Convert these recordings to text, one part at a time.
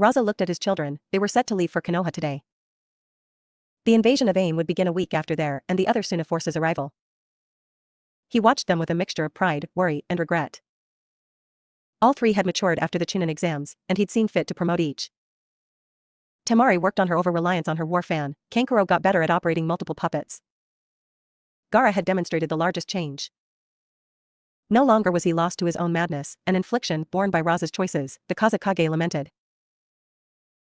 Raza looked at his children. They were set to leave for Konoha today. The invasion of AIM would begin a week after their and the other Suna forces' arrival. He watched them with a mixture of pride, worry, and regret. All three had matured after the Chunin exams, and he'd seen fit to promote each. Temari worked on her over-reliance on her war fan. Kankuro got better at operating multiple puppets. Gaara had demonstrated the largest change. No longer was he lost to his own madness, an infliction borne by Raza's choices, the Kazekage lamented.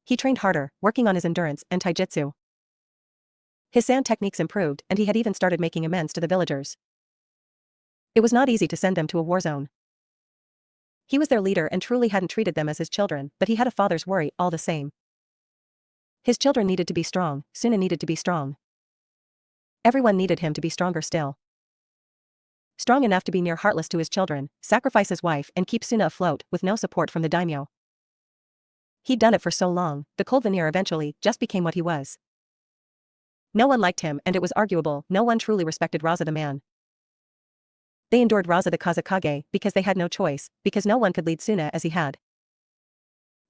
He trained harder, working on his endurance and taijutsu. His sand techniques improved, and he had even started making amends to the villagers. It was not easy to send them to a war zone. He was their leader and truly hadn't treated them as his children, but he had a father's worry all the same. His children needed to be strong, Suna needed to be strong. Everyone needed him to be stronger still. Strong enough to be near heartless to his children, sacrifice his wife and keep Suna afloat with no support from the daimyo. He'd done it for so long, the cold veneer eventually just became what he was. No one liked him and it was arguable, no one truly respected Raza the man. They endured Raza the Kazekage because they had no choice, because no one could lead Suna as he had.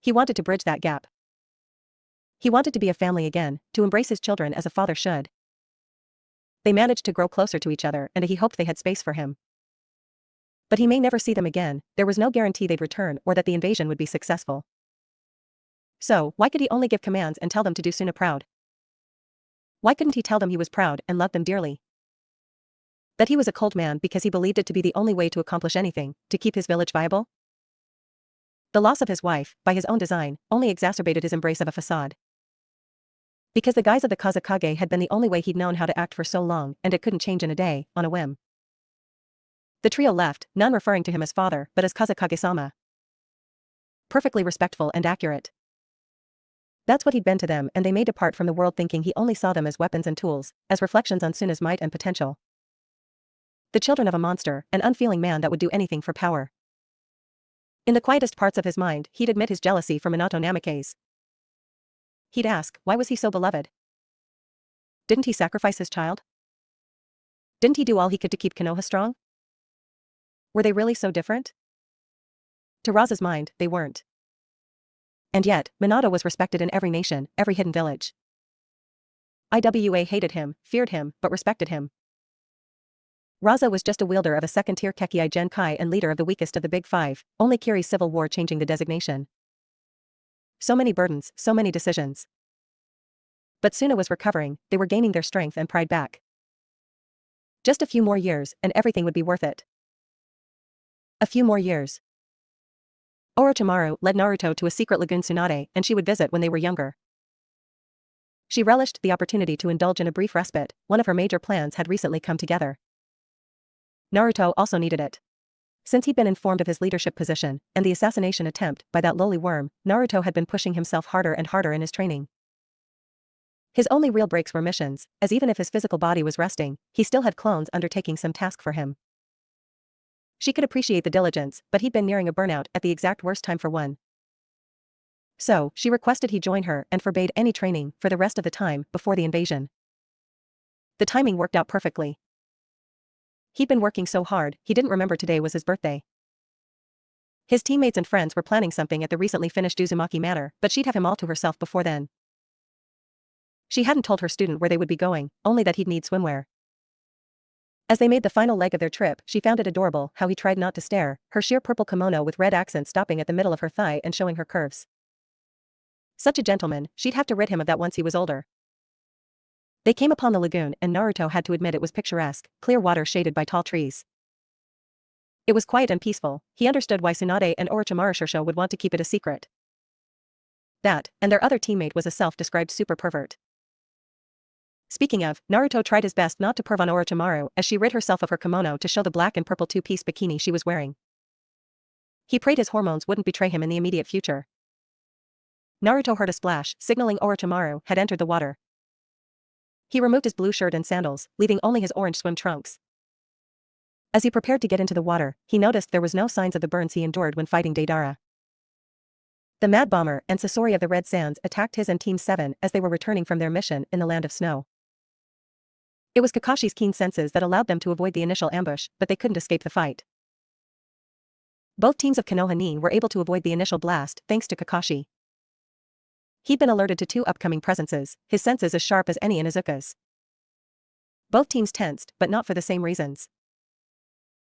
He wanted to bridge that gap. He wanted to be a family again, to embrace his children as a father should. They managed to grow closer to each other and he hoped they had space for him. But he may never see them again, there was no guarantee they'd return or that the invasion would be successful. So, why could he only give commands and tell them to do Suna proud? Why couldn't he tell them he was proud and loved them dearly? That he was a cold man because he believed it to be the only way to accomplish anything, to keep his village viable? The loss of his wife, by his own design, only exacerbated his embrace of a facade. Because the guise of the Kazekage had been the only way he'd known how to act for so long, and it couldn't change in a day, on a whim. The trio left, none referring to him as father, but as Kazekage-sama. Perfectly respectful and accurate. That's what he'd been to them, and they may depart from the world thinking he only saw them as weapons and tools, as reflections on Suna's might and potential. The children of a monster, an unfeeling man that would do anything for power. In the quietest parts of his mind, he'd admit his jealousy for Minato Namikaze. He'd ask, why was he so beloved? Didn't he sacrifice his child? Didn't he do all he could to keep Konoha strong? Were they really so different? To Raza's mind, they weren't. And yet, Minato was respected in every nation, every hidden village. Iwa hated him, feared him, but respected him. Raza was just a wielder of a second-tier Kekii Genkai and leader of the weakest of the Big Five, only Kiri's civil war changing the designation. So many burdens, so many decisions. But Suna was recovering, they were gaining their strength and pride back. Just a few more years, and everything would be worth it. A few more years. Orochimaru led Naruto to a secret lagoon Tsunade, and she would visit when they were younger. She relished the opportunity to indulge in a brief respite, one of her major plans had recently come together. Naruto also needed it. Since he'd been informed of his leadership position, and the assassination attempt by that lowly worm, Naruto had been pushing himself harder and harder in his training. His only real breaks were missions, as even if his physical body was resting, he still had clones undertaking some task for him. She could appreciate the diligence, but he'd been nearing a burnout at the exact worst time for one. So, she requested he join her and forbade any training for the rest of the time before the invasion. The timing worked out perfectly. He'd been working so hard, he didn't remember today was his birthday. His teammates and friends were planning something at the recently finished Uzumaki Manor, but she'd have him all to herself before then. She hadn't told her student where they would be going, only that he'd need swimwear. As they made the final leg of their trip, she found it adorable how he tried not to stare, her sheer purple kimono with red accents stopping at the middle of her thigh and showing her curves. Such a gentleman, she'd have to rid him of that once he was older. They came upon the lagoon and Naruto had to admit it was picturesque, clear water shaded by tall trees. It was quiet and peaceful, he understood why Tsunade and Orochimaru would want to keep it a secret. That, and their other teammate was a self-described super pervert. Speaking of, Naruto tried his best not to perv on Orochimaru as she rid herself of her kimono to show the black and purple two-piece bikini she was wearing. He prayed his hormones wouldn't betray him in the immediate future. Naruto heard a splash, signaling Orochimaru had entered the water. He removed his blue shirt and sandals, leaving only his orange swim trunks. As he prepared to get into the water, he noticed there was no signs of the burns he endured when fighting Deidara. The Mad Bomber and Sasori of the Red Sands attacked his and Team 7 as they were returning from their mission in the Land of Snow. It was Kakashi's keen senses that allowed them to avoid the initial ambush, but they couldn't escape the fight. Both teams of Konoha Nin were able to avoid the initial blast thanks to Kakashi. He'd been alerted to 2 upcoming presences, his senses as sharp as any in Izuku's. Both teams tensed, but not for the same reasons.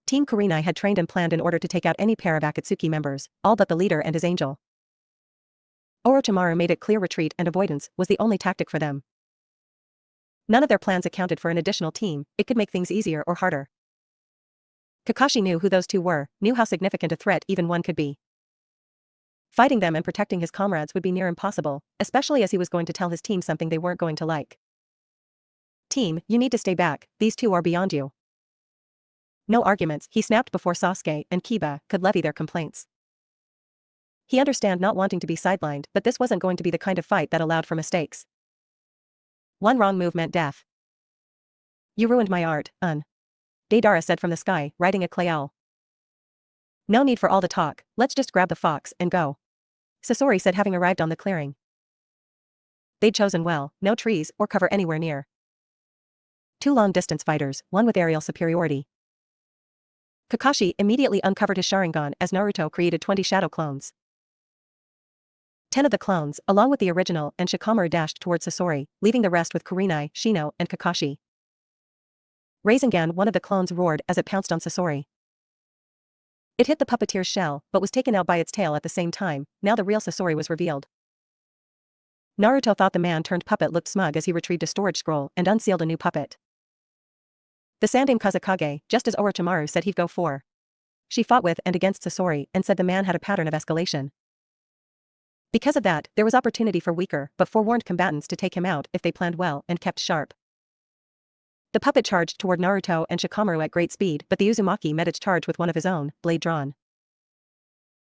Team Kurenai had trained and planned in order to take out any pair of Akatsuki members, all but the leader and his angel. Orochimaru made it clear retreat and avoidance was the only tactic for them. None of their plans accounted for an additional team, it could make things easier or harder. Kakashi knew who those 2 were, knew how significant a threat even one could be. Fighting them and protecting his comrades would be near impossible, especially as he was going to tell his team something they weren't going to like. Team, you need to stay back, these 2 are beyond you. No arguments, he snapped before Sasuke and Kiba could levy their complaints. He understood not wanting to be sidelined, but this wasn't going to be the kind of fight that allowed for mistakes. One wrong move meant death. You ruined my art, Deidara said from the sky, riding a clay owl. No need for all the talk, let's just grab the fox and go. Sasori said having arrived on the clearing. They'd chosen well, no trees or cover anywhere near. 2 long-distance fighters, one with aerial superiority. Kakashi immediately uncovered his Sharingan as Naruto created 20 shadow clones. 10 of the clones, along with the original and Shikamaru dashed towards Sasori, leaving the rest with Kurenai, Shino, and Kakashi. Rasengan, one of the clones roared as it pounced on Sasori. It hit the puppeteer's shell, but was taken out by its tail at the same time. Now the real Sasori was revealed. Naruto thought the man-turned puppet looked smug as he retrieved a storage scroll and unsealed a new puppet. The Sandaime Kazekage, just as Orochimaru said he'd go for. She fought with and against Sasori and said the man had a pattern of escalation. Because of that, there was opportunity for weaker but forewarned combatants to take him out if they planned well and kept sharp. The puppet charged toward Naruto and Shikamaru at great speed, but the Uzumaki met its charge with one of his own, blade drawn.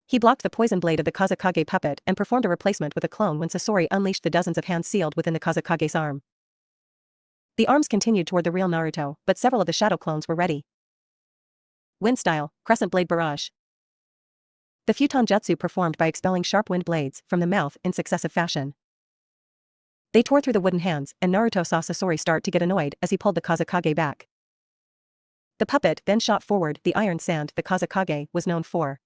He blocked the poison blade of the Kazekage puppet and performed a replacement with a clone when Sasori unleashed the dozens of hands sealed within the Kazekage's arm. The arms continued toward the real Naruto, but several of the shadow clones were ready. Wind style, crescent blade barrage. The futon jutsu performed by expelling sharp wind blades from the mouth in successive fashion. They tore through the wooden hands, and Naruto saw Sasori start to get annoyed as he pulled the Kazekage back. The puppet then shot forward the iron sand the Kazekage was known for.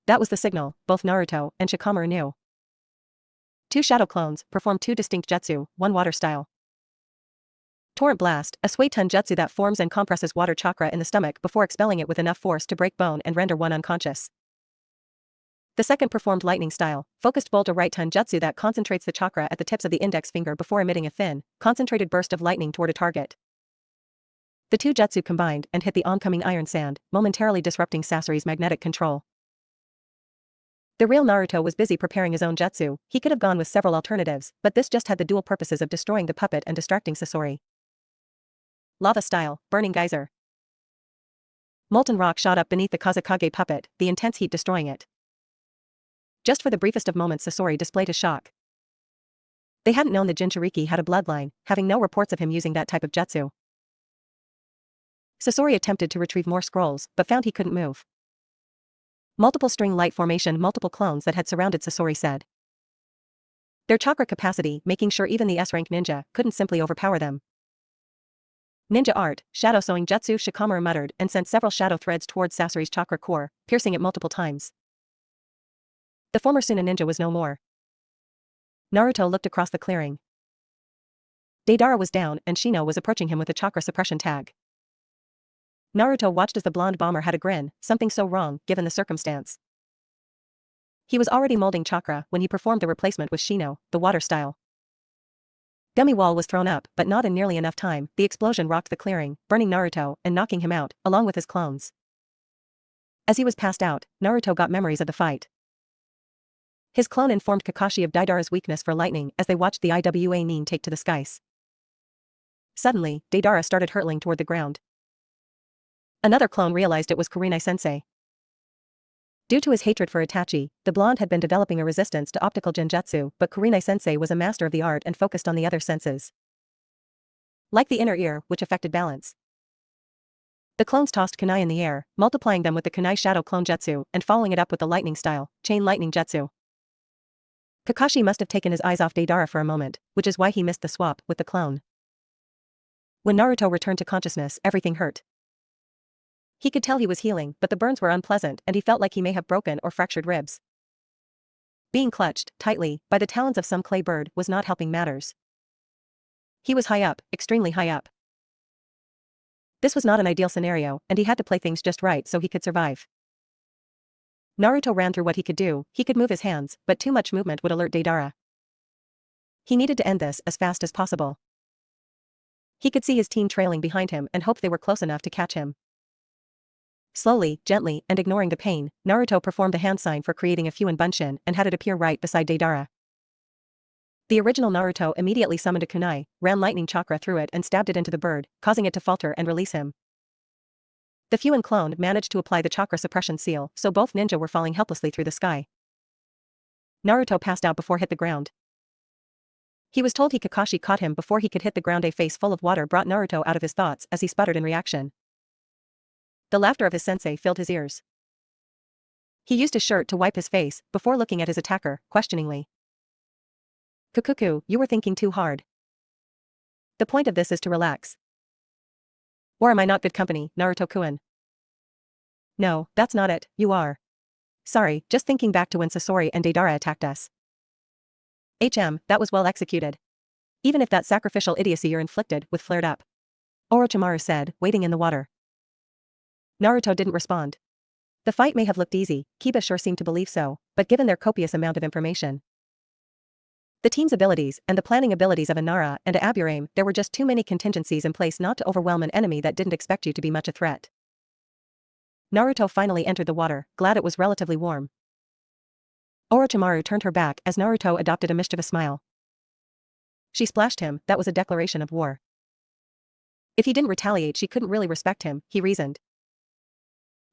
That was the signal, both Naruto and Shikamaru knew. 2 shadow clones performed 2 distinct jutsu, one water style. Torrent blast, a Suiton jutsu that forms and compresses water chakra in the stomach before expelling it with enough force to break bone and render one unconscious. The second performed lightning style, focused bolt, a right-ton jutsu that concentrates the chakra at the tips of the index finger before emitting a thin, concentrated burst of lightning toward a target. The 2 jutsu combined and hit the oncoming iron sand, momentarily disrupting Sasori's magnetic control. The real Naruto was busy preparing his own jutsu. He could have gone with several alternatives, but this just had the dual purposes of destroying the puppet and distracting Sasori. Lava style, burning geyser. Molten rock shot up beneath the Kazekage puppet, the intense heat destroying it. Just for the briefest of moments Sasori displayed his shock. They hadn't known that Jinchuriki had a bloodline, having no reports of him using that type of jutsu. Sasori attempted to retrieve more scrolls, but found he couldn't move. Multiple string light formation, multiple clones that had surrounded Sasori said. Their chakra capacity, making sure even the S-rank ninja couldn't simply overpower them. Ninja art, shadow sewing jutsu, Shikamaru muttered and sent several shadow threads towards Sasori's chakra core, piercing it multiple times. The former Suna ninja was no more. Naruto looked across the clearing. Deidara was down and Shino was approaching him with a chakra suppression tag. Naruto watched as the blonde bomber had a grin, something so wrong, given the circumstance. He was already molding chakra when he performed the replacement with Shino, the water style. Gummy wall was thrown up, but not in nearly enough time. The explosion rocked the clearing, burning Naruto and knocking him out, along with his clones. As he was passed out, Naruto got memories of the fight. His clone informed Kakashi of Deidara's weakness for lightning as they watched the Iwa Nin take to the skies. Suddenly, Deidara started hurtling toward the ground. Another clone realized it was Kurenai-sensei. Due to his hatred for Itachi, the blonde had been developing a resistance to optical genjutsu, but Kurenai-sensei was a master of the art and focused on the other senses. Like the inner ear, which affected balance. The clones tossed kunai in the air, multiplying them with the kunai shadow clone jutsu and following it up with the lightning style, chain lightning jutsu. Kakashi must have taken his eyes off Deidara for a moment, which is why he missed the swap with the clone. When Naruto returned to consciousness, everything hurt. He could tell he was healing, but the burns were unpleasant and he felt like he may have broken or fractured ribs. Being clutched, tightly, by the talons of some clay bird was not helping matters. He was high up, extremely high up. This was not an ideal scenario, and he had to play things just right so he could survive. Naruto ran through what he could do. He could move his hands, but too much movement would alert Deidara. He needed to end this as fast as possible. He could see his team trailing behind him and hoped they were close enough to catch him. Slowly, gently, and ignoring the pain, Naruto performed the hand sign for creating a Fuin Bunshin and had it appear right beside Deidara. The original Naruto immediately summoned a kunai, ran lightning chakra through it and stabbed it into the bird, causing it to falter and release him. The Fuin clone managed to apply the chakra suppression seal, so both ninja were falling helplessly through the sky. Naruto passed out before hit the ground. He was told Kakashi caught him before he could hit the ground. A face full of water brought Naruto out of his thoughts as he sputtered in reaction. The laughter of his sensei filled his ears. He used his shirt to wipe his face, before looking at his attacker, questioningly. Kukuku, you were thinking too hard. The point of this is to relax. Or am I not good company, Naruto-kun? No, that's not it, you are. Sorry, just thinking back to when Sasori and Deidara attacked us. That was well executed. Even if that sacrificial idiocy you're inflicted with flared up. Orochimaru said, wading in the water. Naruto didn't respond. The fight may have looked easy, Kiba sure seemed to believe so, but given their copious amount of information, the team's abilities and the planning abilities of Inara and Aburame, there were just too many contingencies in place not to overwhelm an enemy that didn't expect you to be much a threat. Naruto finally entered the water, glad it was relatively warm. Orochimaru turned her back as Naruto adopted a mischievous smile. She splashed him, that was a declaration of war. If he didn't retaliate she couldn't really respect him, he reasoned.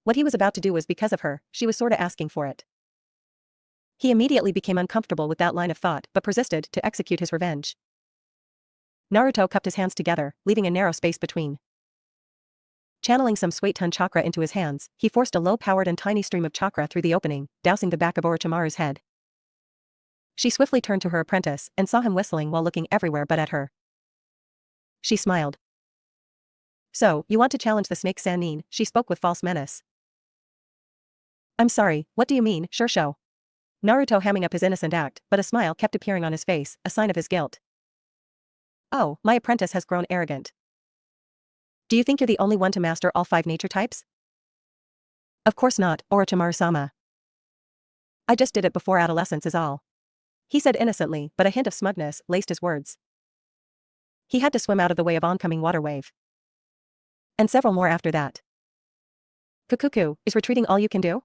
What he was about to do was because of her, she was sorta asking for it. He immediately became uncomfortable with that line of thought but persisted to execute his revenge. Naruto cupped his hands together, leaving a narrow space between. Channeling some Suiton chakra into his hands, he forced a low-powered and tiny stream of chakra through the opening, dousing the back of Orochimaru's head. She swiftly turned to her apprentice and saw him whistling while looking everywhere but at her. She smiled. So, you want to challenge the snake Sannin? She spoke with false menace. I'm sorry, what do you mean, Shursho? Naruto hamming up his innocent act, but a smile kept appearing on his face, a sign of his guilt. Oh, my apprentice has grown arrogant. Do you think you're the only one to master all 5 nature types? Of course not, Orochimaru-sama. I just did it before adolescence is all. He said innocently, but a hint of smugness laced his words. He had to swim out of the way of oncoming water wave. And several more after that. Kukuku, is retreating all you can do?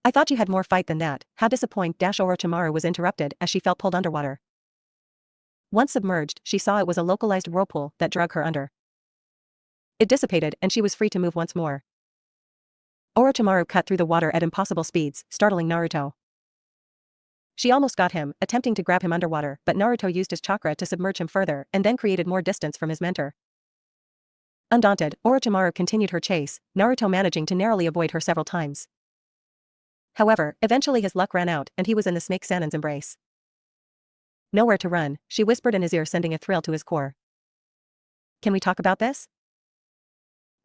I thought you had more fight than that. How disappointed Orochimaru was interrupted as she felt pulled underwater. Once submerged, she saw it was a localized whirlpool that drug her under. It dissipated and she was free to move once more. Orochimaru cut through the water at impossible speeds, startling Naruto. She almost got him, attempting to grab him underwater, but Naruto used his chakra to submerge him further and then created more distance from his mentor. Undaunted, Orochimaru continued her chase, Naruto managing to narrowly avoid her several times. However, eventually his luck ran out and he was in the snake Sannin's embrace. Nowhere to run, she whispered in his ear, sending a thrill to his core. Can we talk about this?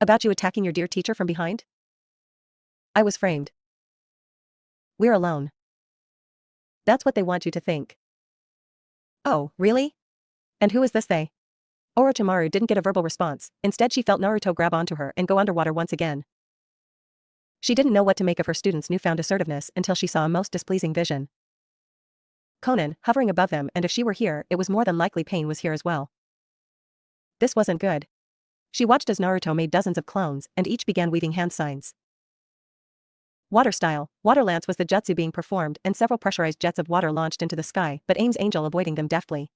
About you attacking your dear teacher from behind? I was framed. We're alone. That's what they want you to think. Oh, really? And who is this they? Orochimaru didn't get a verbal response, instead she felt Naruto grab onto her and go underwater once again. She didn't know what to make of her student's newfound assertiveness until she saw a most displeasing vision. Conan, hovering above them, and if she were here, it was more than likely Pain was here as well. This wasn't good. She watched as Naruto made dozens of clones, and each began weaving hand signs. Water style, water lance was the jutsu being performed and several pressurized jets of water launched into the sky, but Aim's angel avoiding them deftly.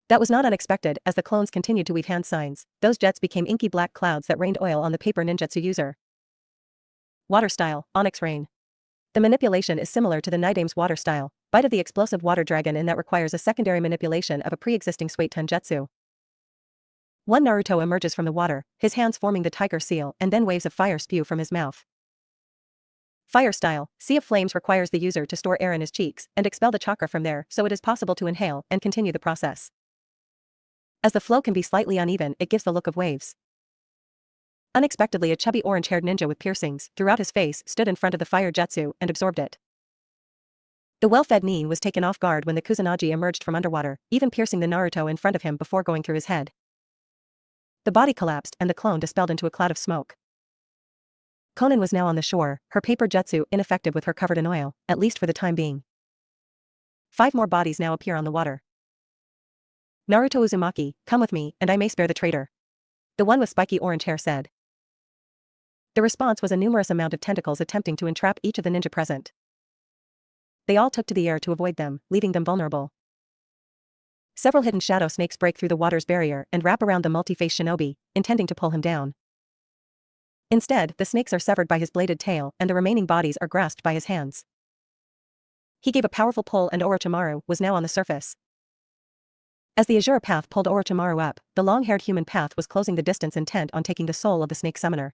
That was not unexpected as the clones continued to weave hand signs, those jets became inky black clouds that rained oil on the paper ninjutsu user. Water style, Onyx Rain. The manipulation is similar to the Nidame's water style, Bite of the explosive water dragon, in that requires a secondary manipulation of a pre-existing Suiton jutsu. One Naruto emerges from the water, his hands forming the tiger seal, and then waves of fire spew from his mouth. Fire style, Sea of Flames requires the user to store air in his cheeks and expel the chakra from there so it is possible to inhale and continue the process. As the flow can be slightly uneven, it gives the look of waves. Unexpectedly, a chubby orange-haired ninja with piercings throughout his face stood in front of the fire jutsu and absorbed it. The well-fed Nin was taken off guard when the Kusanagi emerged from underwater, even piercing the Naruto in front of him before going through his head. The body collapsed and the clone dispelled into a cloud of smoke. Konan was now on the shore, her paper jutsu ineffective with her covered in oil, at least for the time being. 5 more bodies now appear on the water. Naruto Uzumaki, come with me, and I may spare the traitor. The one with spiky orange hair said. The response was a numerous amount of tentacles attempting to entrap each of the ninja present. They all took to the air to avoid them, leaving them vulnerable. Several hidden shadow snakes break through the water's barrier and wrap around the multi-faced shinobi, intending to pull him down. Instead, the snakes are severed by his bladed tail and the remaining bodies are grasped by his hands. He gave a powerful pull and Orochimaru was now on the surface. As the Azure Path pulled Orochimaru up, the long-haired human path was closing the distance intent on taking the soul of the snake summoner.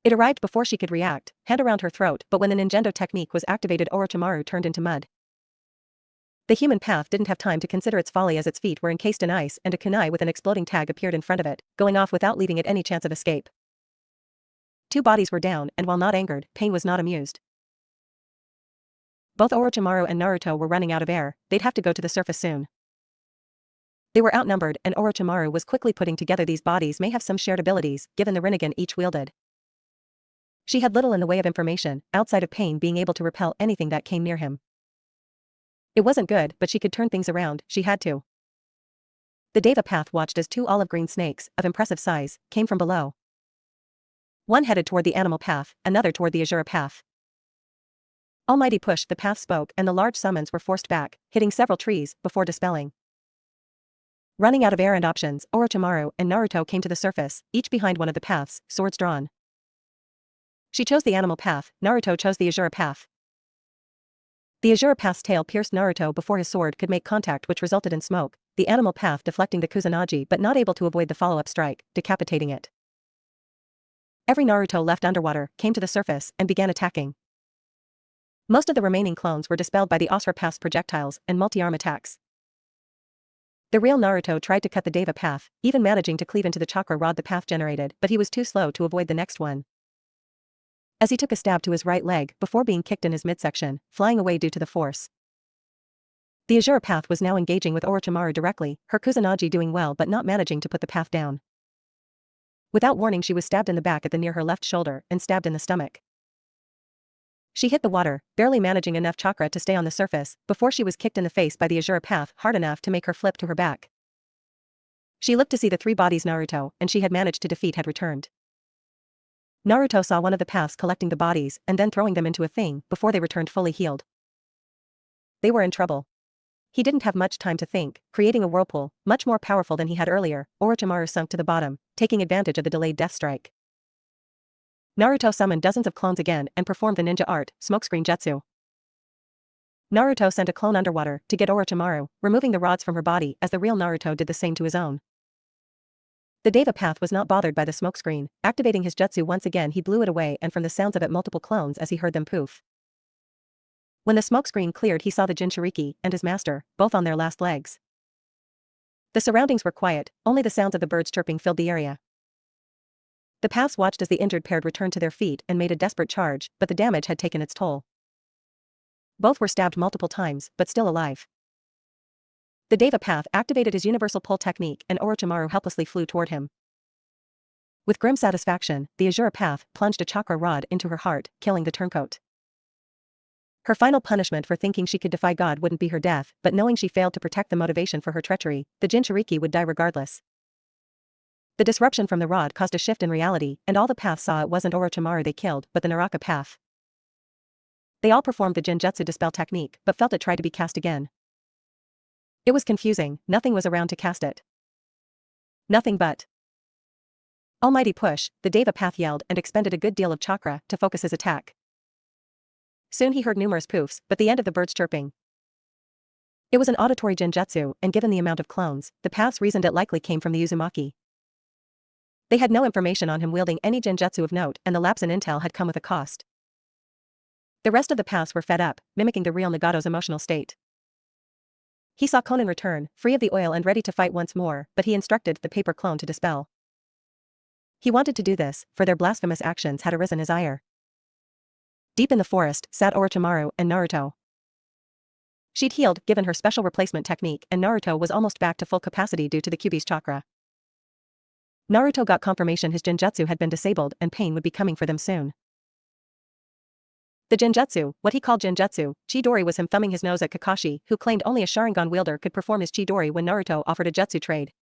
It arrived before she could react, hand around her throat, but when the ninjendo technique was activated, Orochimaru turned into mud. The human path didn't have time to consider its folly as its feet were encased in ice and a kunai with an exploding tag appeared in front of it, going off without leaving it any chance of escape. 2 bodies were down, and while not angered, Pain was not amused. Both Orochimaru and Naruto were running out of air, they'd have to go to the surface soon. They were outnumbered and Orochimaru was quickly putting together these bodies may have some shared abilities, given the Rinnegan each wielded. She had little in the way of information, outside of Pain being able to repel anything that came near him. It wasn't good, but she could turn things around, she had to. The Deva Path watched as 2 olive-green snakes, of impressive size, came from below. One headed toward the animal path, another toward the Azure Path. Almighty pushed, the path spoke and the large summons were forced back, hitting several trees, before dispelling. Running out of air and options, Orochimaru and Naruto came to the surface, each behind one of the paths, swords drawn. She chose the animal path, Naruto chose the Azure Path. The Azure Path's tail pierced Naruto before his sword could make contact, which resulted in smoke, the animal path deflecting the Kusanagi but not able to avoid the follow-up strike, decapitating it. Every Naruto left underwater came to the surface and began attacking. Most of the remaining clones were dispelled by the Asura Path's projectiles and multi-arm attacks. The real Naruto tried to cut the Deva Path, even managing to cleave into the chakra rod the path generated, but he was too slow to avoid the next one. As he took a stab to his right leg before being kicked in his midsection, flying away due to the force. The Azure Path was now engaging with Orochimaru directly, her Kusanagi doing well but not managing to put the path down. Without warning, she was stabbed in the back at the near her left shoulder and stabbed in the stomach. She hit the water, barely managing enough chakra to stay on the surface, before she was kicked in the face by the Azure Path hard enough to make her flip to her back. She looked to see the 3 bodies Naruto and she had managed to defeat had returned. Naruto saw one of the paths collecting the bodies and then throwing them into a thing before they returned fully healed. They were in trouble. He didn't have much time to think, creating a whirlpool, much more powerful than he had earlier. Orochimaru sunk to the bottom, taking advantage of the delayed death strike. Naruto summoned dozens of clones again and performed the ninja art, smokescreen jutsu. Naruto sent a clone underwater to get Orochimaru, removing the rods from her body as the real Naruto did the same to his own. The Deva Path was not bothered by the smokescreen, activating his jutsu once again he blew it away and from the sounds of it multiple clones as he heard them poof. When the smokescreen cleared he saw the Jinchuriki and his master, both on their last legs. The surroundings were quiet, only the sounds of the birds chirping filled the area. The paths watched as the injured pair returned to their feet and made a desperate charge, but the damage had taken its toll. Both were stabbed multiple times, but still alive. The Deva Path activated his universal pull technique and Orochimaru helplessly flew toward him. With grim satisfaction, the Azure Path plunged a chakra rod into her heart, killing the turncoat. Her final punishment for thinking she could defy God wouldn't be her death, but knowing she failed to protect the motivation for her treachery, the Jinchuriki would die regardless. The disruption from the rod caused a shift in reality, and all the paths saw it wasn't Orochimaru they killed, but the Naraka Path. They all performed the Jinjutsu dispel technique, but felt it try to be cast again. It was confusing, nothing was around to cast it. Nothing but. Almighty push, the Deva Path yelled and expended a good deal of chakra to focus his attack. Soon he heard numerous poofs, but the end of the birds chirping. It was an auditory Jinjutsu, and given the amount of clones, the paths reasoned it likely came from the Uzumaki. They had no information on him wielding any Jinjutsu of note, and the lapse in intel had come with a cost. The rest of the paths were fed up, mimicking the real Nagato's emotional state. He saw Konan return, free of the oil and ready to fight once more, but he instructed the paper clone to dispel. He wanted to do this, for their blasphemous actions had arisen his ire. Deep in the forest sat Orochimaru and Naruto. She'd healed, given her special replacement technique, and Naruto was almost back to full capacity due to the Kyuubi's chakra. Naruto got confirmation his genjutsu had been disabled and pain would be coming for them soon. The genjutsu, what he called genjutsu, Chidori, was him thumbing his nose at Kakashi, who claimed only a Sharingan wielder could perform his Chidori when Naruto offered a jutsu trade.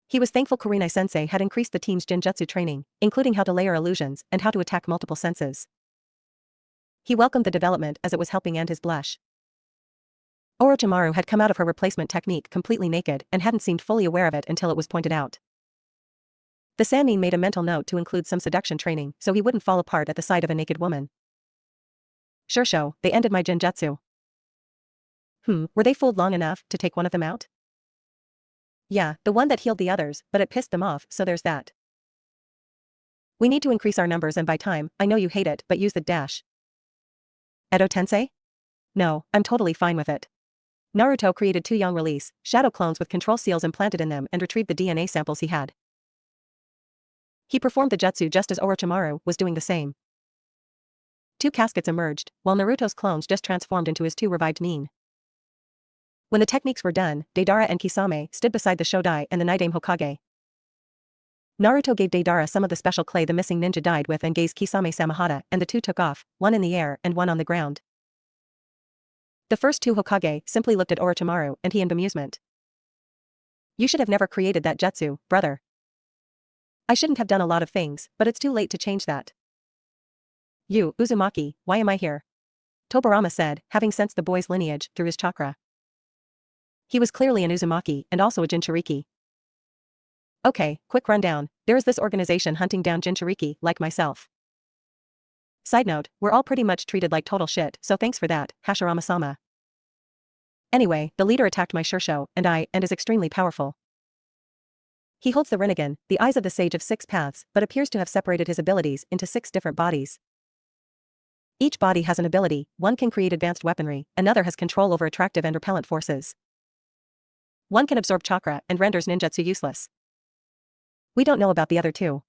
He was thankful Kurenai-sensei had increased the team's genjutsu training, including how to layer illusions and how to attack multiple senses. He welcomed the development as it was helping end his blush. Orochimaru had come out of her replacement technique completely naked and hadn't seemed fully aware of it until it was pointed out. The Sannin made a mental note to include some seduction training so he wouldn't fall apart at the sight of a naked woman. Sure, they ended my genjutsu. Were they fooled long enough to take one of them out? Yeah, the one that healed the others, but it pissed them off, so there's that. We need to increase our numbers and buy time. I know you hate it, but use the dash. Edo-tensei? No, I'm totally fine with it. Naruto created 2 young release, shadow clones with control seals implanted in them and retrieved the DNA samples he had. He performed the jutsu just as Orochimaru was doing the same. 2 caskets emerged, while Naruto's clones just transformed into his 2 revived nin. When the techniques were done, Deidara and Kisame stood beside the Shodai and the Nidaime Hokage. Naruto gave Deidara some of the special clay the missing ninja died with and gave Kisame Samehada, and the 2 took off, one in the air and one on the ground. The first 2 Hokage simply looked at Orochimaru and he in bemusement. You should have never created that jutsu, brother. I shouldn't have done a lot of things, but it's too late to change that. You, Uzumaki, why am I here? Tobirama said, having sensed the boy's lineage through his chakra. He was clearly an Uzumaki and also a Jinchuriki. Okay, quick rundown, there is this organization hunting down Jinchuriki like myself. Side note, we're all pretty much treated like total shit, so thanks for that, Hashirama-sama. Anyway, the leader attacked my Shursho, and is extremely powerful. He holds the Rinnegan, the eyes of the Sage of 6 Paths, but appears to have separated his abilities into 6 different bodies. Each body has an ability, one can create advanced weaponry, another has control over attractive and repellent forces. One can absorb chakra and renders ninjutsu useless. We don't know about the other 2.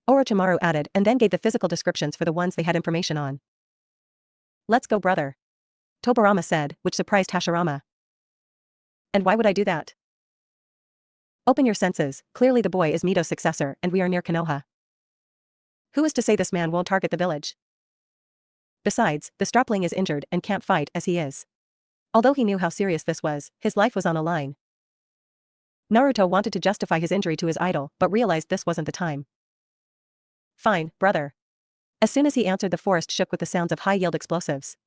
Orochimaru added and then gave the physical descriptions for the ones they had information on. Let's go, brother. Tobirama said, which surprised Hashirama. And why would I do that? Open your senses, clearly the boy is Mito's successor and we are near Konoha. Who is to say this man won't target the village? Besides, the strapling is injured and can't fight as he is. Although he knew how serious this was, his life was on a line. Naruto wanted to justify his injury to his idol, but realized this wasn't the time. Fine, brother. As soon as he answered, the forest shook with the sounds of high-yield explosives.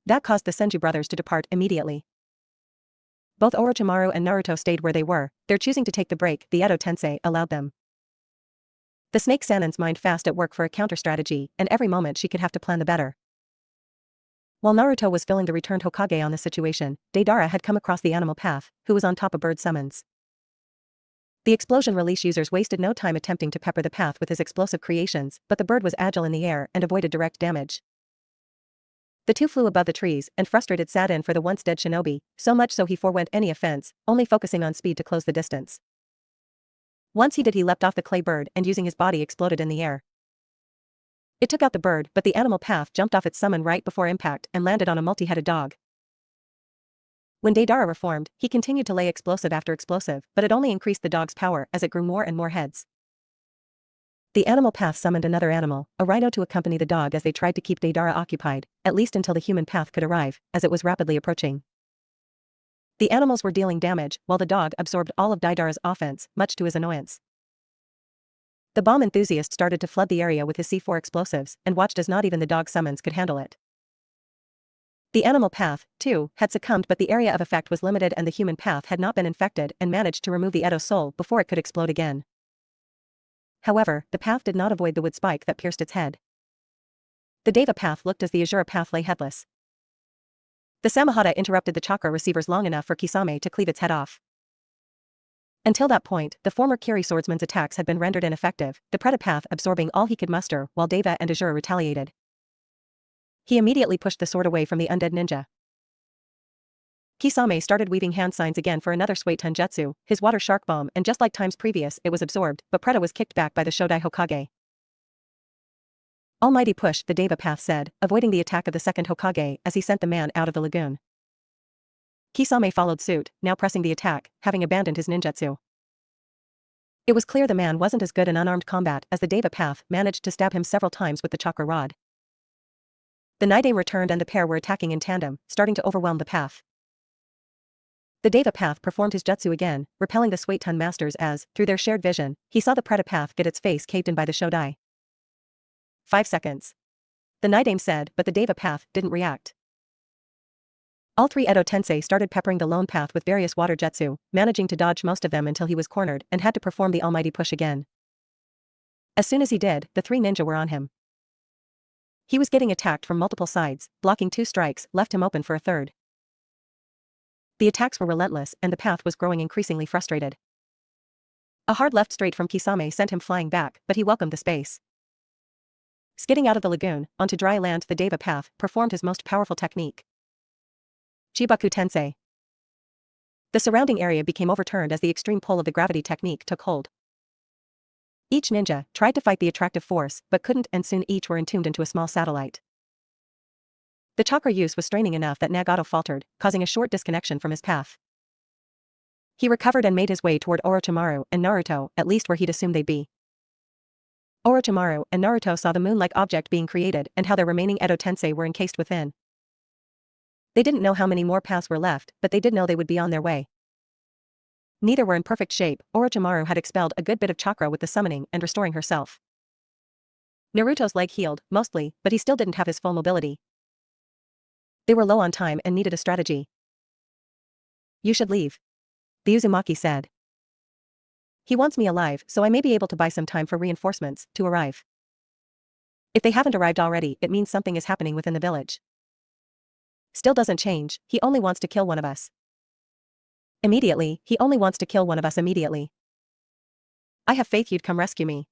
That caused the Senju brothers to depart immediately. Both Orochimaru and Naruto stayed where they were, their choosing to take the break the Edo-tensei allowed them. The snake Sannin's mind fast at work for a counter-strategy, and every moment she could have to plan the better. While Naruto was filling the returned Hokage on the situation, Deidara had come across the animal path, who was on top of bird summons. The explosion release users wasted no time attempting to pepper the path with his explosive creations, but the bird was agile in the air and avoided direct damage. The 2 flew above the trees and frustrated sat in for the once dead shinobi, so much so he forewent any offense, only focusing on speed to close the distance. Once he did, he leapt off the clay bird and using his body exploded in the air. It took out the bird, but the animal path jumped off its summon right before impact and landed on a multi-headed dog. When Deidara reformed, he continued to lay explosive after explosive, but it only increased the dog's power as it grew more and more heads. The animal path summoned another animal, a rhino, to accompany the dog as they tried to keep Deidara occupied, at least until the human path could arrive, as it was rapidly approaching. The animals were dealing damage, while the dog absorbed all of Deidara's offense, much to his annoyance. The bomb enthusiast started to flood the area with his C4 explosives, and watched as not even the dog summons could handle it. The animal path, too, had succumbed, but the area of effect was limited and the human path had not been infected and managed to remove the Edo soul before it could explode again. However, the path did not avoid the wood spike that pierced its head. The Deva path looked as the Azura path lay headless. The Samehada interrupted the chakra receivers long enough for Kisame to cleave its head off. Until that point, the former Kiri swordsman's attacks had been rendered ineffective, the Preta path absorbing all he could muster while Deva and Azura retaliated. He immediately pushed the sword away from the undead ninja. Kisame started weaving hand signs again for another Suiton Jutsu, his water shark bomb, and just like times previous, it was absorbed, but Preta was kicked back by the Shodai Hokage. Almighty push, the Deva Path said, avoiding the attack of the second Hokage as he sent the man out of the lagoon. Kisame followed suit, now pressing the attack, having abandoned his ninjutsu. It was clear the man wasn't as good in unarmed combat as the Deva Path managed to stab him several times with the chakra rod. The Nidame returned and the pair were attacking in tandem, starting to overwhelm the path. The Deva Path performed his jutsu again, repelling the Suiton masters as, through their shared vision, he saw the Preta Path get its face caved in by the Shodai. 5 seconds. The Nidame said, but the Deva Path didn't react. All three Edo Tensei started peppering the lone path with various water jutsu, managing to dodge most of them until he was cornered and had to perform the almighty push again. As soon as he did, the three ninja were on him. He was getting attacked from multiple sides, blocking 2 strikes left him open for a third. The attacks were relentless and the path was growing increasingly frustrated. A hard left straight from Kisame sent him flying back, but he welcomed the space. Skidding out of the lagoon, onto dry land, the Deva Path performed his most powerful technique. Chibaku Tensei. The surrounding area became overturned as the extreme pull of the gravity technique took hold. Each ninja tried to fight the attractive force but couldn't, and soon each were entombed into a small satellite. The chakra use was straining enough that Nagato faltered, causing a short disconnection from his path. He recovered and made his way toward Orochimaru and Naruto, at least where he'd assumed they'd be. Orochimaru and Naruto saw the moon-like object being created and how their remaining Edo Tensei were encased within. They didn't know how many more paths were left, but they did know they would be on their way. Neither were in perfect shape. Orochimaru had expelled a good bit of chakra with the summoning and restoring herself. Naruto's leg healed, mostly, but he still didn't have his full mobility. They were low on time and needed a strategy. You should leave, the Uzumaki said. He wants me alive, so I may be able to buy some time for reinforcements to arrive. If they haven't arrived already, it means something is happening within the village. Still doesn't change, he only wants to kill one of us. Immediately, he only wants to kill one of us immediately. I have faith you'd come rescue me.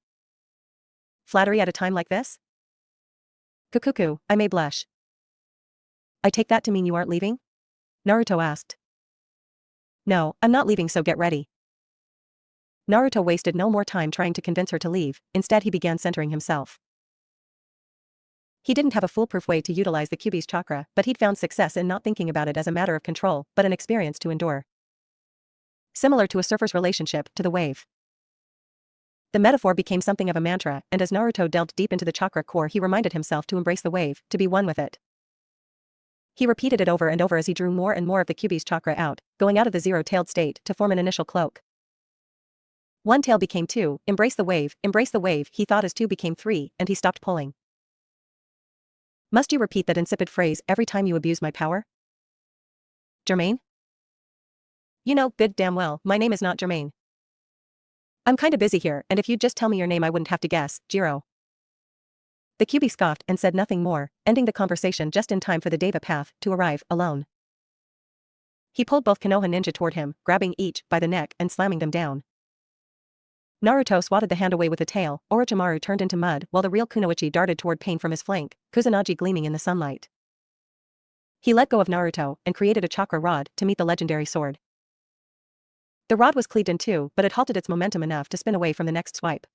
Flattery at a time like this? Kukuku, I may blush. I take that to mean you aren't leaving? Naruto asked. No, I'm not leaving, so get ready. Naruto wasted no more time trying to convince her to leave, instead he began centering himself. He didn't have a foolproof way to utilize the Kyuubi's chakra, but he'd found success in not thinking about it as a matter of control, but an experience to endure. Similar to a surfer's relationship to the wave. The metaphor became something of a mantra, and as Naruto delved deep into the chakra core, he reminded himself to embrace the wave, to be one with it. He repeated it over and over as he drew more and more of the Kyuubi's chakra out, going out of the zero-tailed state to form an initial cloak. 1 tail became 2, embrace the wave, he thought as 2 became 3, and he stopped pulling. Must you repeat that insipid phrase every time you abuse my power? Jermaine? You know, good damn well, my name is not Jermaine. I'm kinda busy here, and if you'd just tell me your name I wouldn't have to guess, Jiro. The Kyuubi scoffed and said nothing more, ending the conversation just in time for the Deva Path to arrive, alone. He pulled both Konoha ninja toward him, grabbing each by the neck and slamming them down. Naruto swatted the hand away with a tail, Orochimaru turned into mud while the real Kunoichi darted toward Pain from his flank, Kusanagi gleaming in the sunlight. He let go of Naruto and created a chakra rod to meet the legendary sword. The rod was cleaved in 2, but it halted its momentum enough to spin away from the next swipe.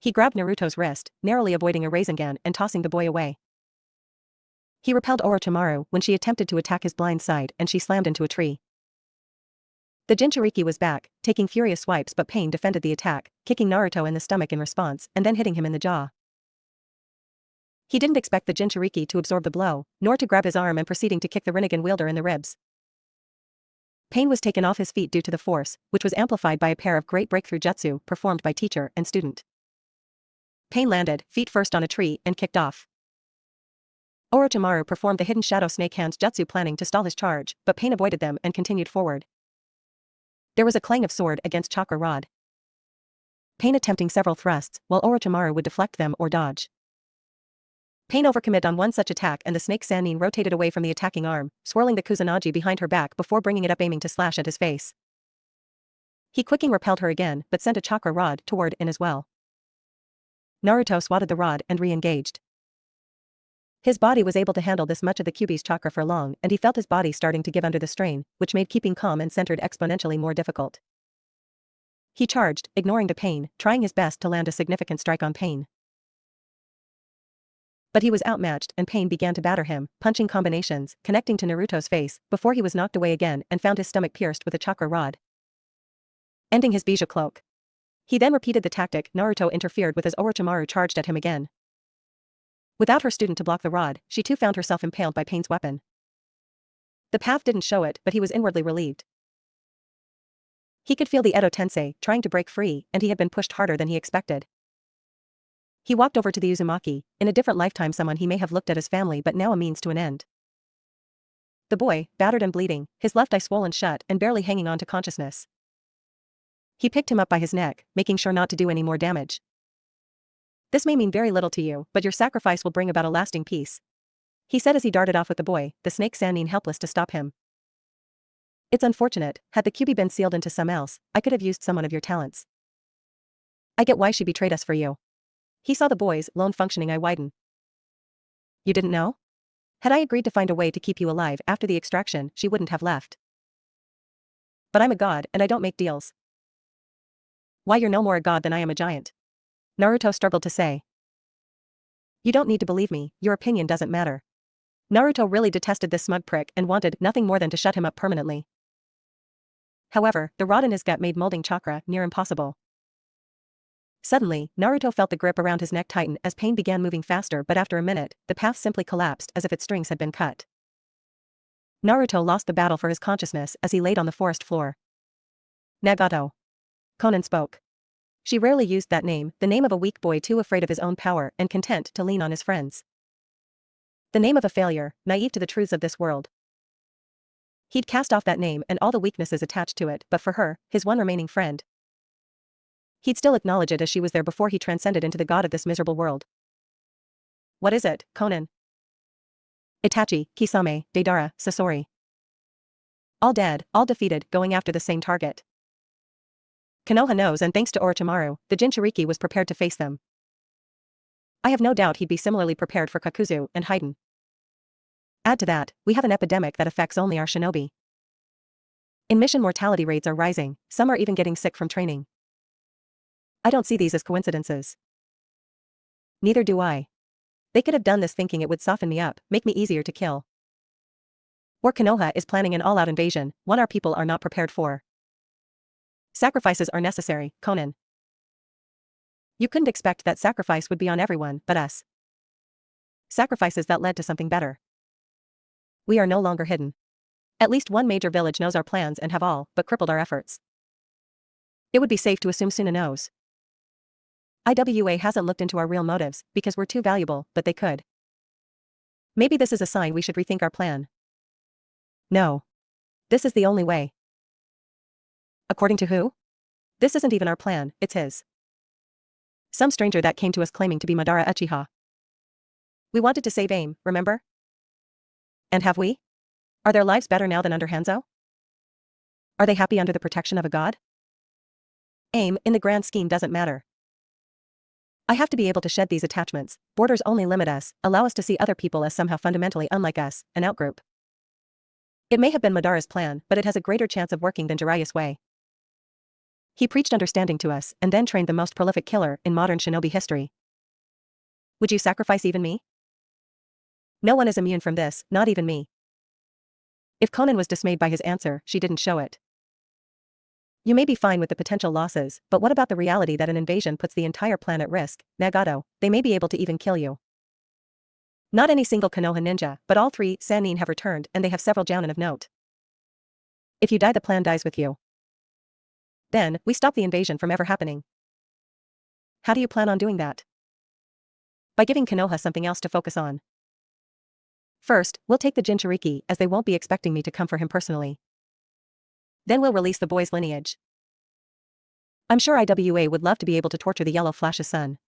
He grabbed Naruto's wrist, narrowly avoiding a Rasengan and tossing the boy away. He repelled Orochimaru when she attempted to attack his blind side and she slammed into a tree. The Jinchuriki was back, taking furious swipes, but Pain defended the attack, kicking Naruto in the stomach in response and then hitting him in the jaw. He didn't expect the Jinchuriki to absorb the blow, nor to grab his arm and proceeding to kick the Rinnegan wielder in the ribs. Pain was taken off his feet due to the force, which was amplified by a pair of great breakthrough jutsu performed by teacher and student. Pain landed, feet first on a tree, and kicked off. Orochimaru performed the hidden shadow snake hands jutsu planning to stall his charge, but Pain avoided them and continued forward. There was a clang of sword against chakra rod. Pain attempting several thrusts, while Orochimaru would deflect them or dodge. Pain overcommit on one such attack and the snake Sannin rotated away from the attacking arm, swirling the Kusanagi behind her back before bringing it up aiming to slash at his face. He quicking repelled her again but sent a chakra rod toward in as well. Naruto swatted the rod and re-engaged. His body was able to handle this much of the Kyuubi's chakra for long and he felt his body starting to give under the strain, which made keeping calm and centered exponentially more difficult. He charged, ignoring the Pain, trying his best to land a significant strike on Pain. But he was outmatched and pain began to batter him, punching combinations, connecting to Naruto's face, before he was knocked away again and found his stomach pierced with a chakra rod, ending his Bija cloak. He then repeated the tactic Naruto interfered with as Orochimaru charged at him again. Without her student to block the rod, she too found herself impaled by Pain's weapon. The path didn't show it, but he was inwardly relieved. He could feel the Edo Tensei trying to break free, and he had been pushed harder than he expected. He walked over to the Uzumaki, in a different lifetime someone he may have looked at as family but now a means to an end. The boy, battered and bleeding, his left eye swollen shut and barely hanging on to consciousness. He picked him up by his neck, making sure not to do any more damage. This may mean very little to you, but your sacrifice will bring about a lasting peace, he said as he darted off with the boy, the snake Sannin helpless to stop him. It's unfortunate, had the Kyuubi been sealed into some else, I could have used someone of your talents. I get why she betrayed us for you. He saw the boy's lone functioning eye widen. You didn't know? Had I agreed to find a way to keep you alive after the extraction, she wouldn't have left. But I'm a god and I don't make deals. Why, you're no more a god than I am a giant. Naruto struggled to say. You don't need to believe me, your opinion doesn't matter. Naruto really detested this smug prick and wanted nothing more than to shut him up permanently. However, the rod in his gut made molding chakra near impossible. Suddenly, Naruto felt the grip around his neck tighten as pain began moving faster, but after a minute, the path simply collapsed as if its strings had been cut. Naruto lost the battle for his consciousness as he laid on the forest floor. Nagato. Konan spoke. She rarely used that name, the name of a weak boy too afraid of his own power and content to lean on his friends. The name of a failure, naive to the truths of this world. He'd cast off that name and all the weaknesses attached to it, but for her, his one remaining friend, he'd still acknowledge it as she was there before he transcended into the god of this miserable world. What is it, Konan? Itachi, Kisame, Deidara, Sasori. All dead, all defeated, going after the same target. Konoha knows, and thanks to Orochimaru, the Jinchuriki was prepared to face them. I have no doubt he'd be similarly prepared for Kakuzu and Haiden. Add to that, we have an epidemic that affects only our shinobi. In mission mortality rates are rising, some are even getting sick from training. I don't see these as coincidences. Neither do I. They could have done this thinking it would soften me up, make me easier to kill. Or Konoha is planning an all-out invasion, one our people are not prepared for. Sacrifices are necessary, Konan. You couldn't expect that sacrifice would be on everyone but us. Sacrifices that led to something better. We are no longer hidden. At least one major village knows our plans and have all but crippled our efforts. It would be safe to assume Suna knows. IWA hasn't looked into our real motives because we're too valuable, but they could. Maybe this is a sign we should rethink our plan. No. This is the only way. According to who? This isn't even our plan, it's his. Some stranger that came to us claiming to be Madara Uchiha. We wanted to save AIM, remember? And have we? Are their lives better now than under Hanzo? Are they happy under the protection of a god? AIM, in the grand scheme, doesn't matter. I have to be able to shed these attachments, borders only limit us, allow us to see other people as somehow fundamentally unlike us, an outgroup. It may have been Madara's plan, but it has a greater chance of working than Jiraiya's way. He preached understanding to us, and then trained the most prolific killer in modern shinobi history. Would you sacrifice even me? No one is immune from this, not even me. If Konan was dismayed by his answer, she didn't show it. You may be fine with the potential losses, but what about the reality that an invasion puts the entire plan at risk, Nagato? They may be able to even kill you. Not any single Konoha ninja, but all 3 Sannin have returned and they have several jounin of note. If you die, the plan dies with you. Then, we stop the invasion from ever happening. How do you plan on doing that? By giving Konoha something else to focus on. First, we'll take the Jinchuriki, as they won't be expecting me to come for him personally. Then we'll release the boy's lineage. I'm sure IWA would love to be able to torture the Yellow Flash's son.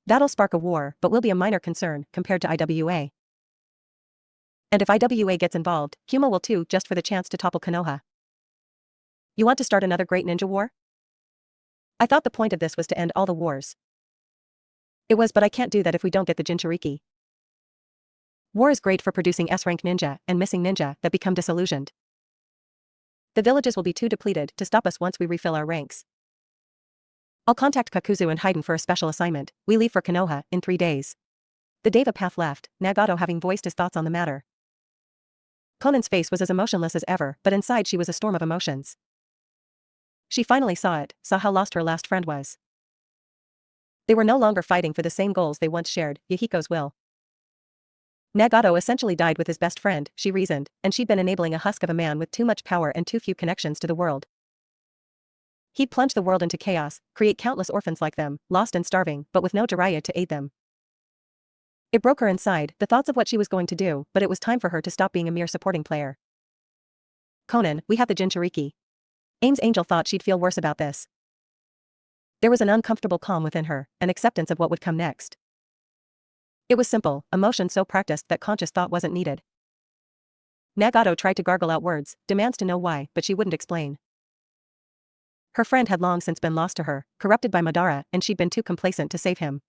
That'll spark a war, but will be a minor concern compared to IWA. And if IWA gets involved, Kuma will too, just for the chance to topple Konoha. You want to start another great ninja war? I thought the point of this was to end all the wars. It was, but I can't do that if we don't get the Jinchuriki. War is great for producing S-rank ninja and missing ninja that become disillusioned. The villages will be too depleted to stop us once we refill our ranks. I'll contact Kakuzu and Haiden for a special assignment. We leave for Konoha in 3 days. The Deva path left, Nagato having voiced his thoughts on the matter. Conan's face was as emotionless as ever, but inside she was a storm of emotions. She finally saw how lost her last friend was. They were no longer fighting for the same goals they once shared, Yahiko's will. Nagato essentially died with his best friend, she reasoned, and she'd been enabling a husk of a man with too much power and too few connections to the world. He'd plunge the world into chaos, create countless orphans like them, lost and starving, but with no Jiraiya to aid them. It broke her inside, the thoughts of what she was going to do, but it was time for her to stop being a mere supporting player. Conan, we have the Jinchuriki. Aim's angel thought she'd feel worse about this. There was an uncomfortable calm within her, an acceptance of what would come next. It was simple, emotion so practiced that conscious thought wasn't needed. Nagato tried to gargle out words, demands to know why, but she wouldn't explain. Her friend had long since been lost to her, corrupted by Madara, and she'd been too complacent to save him.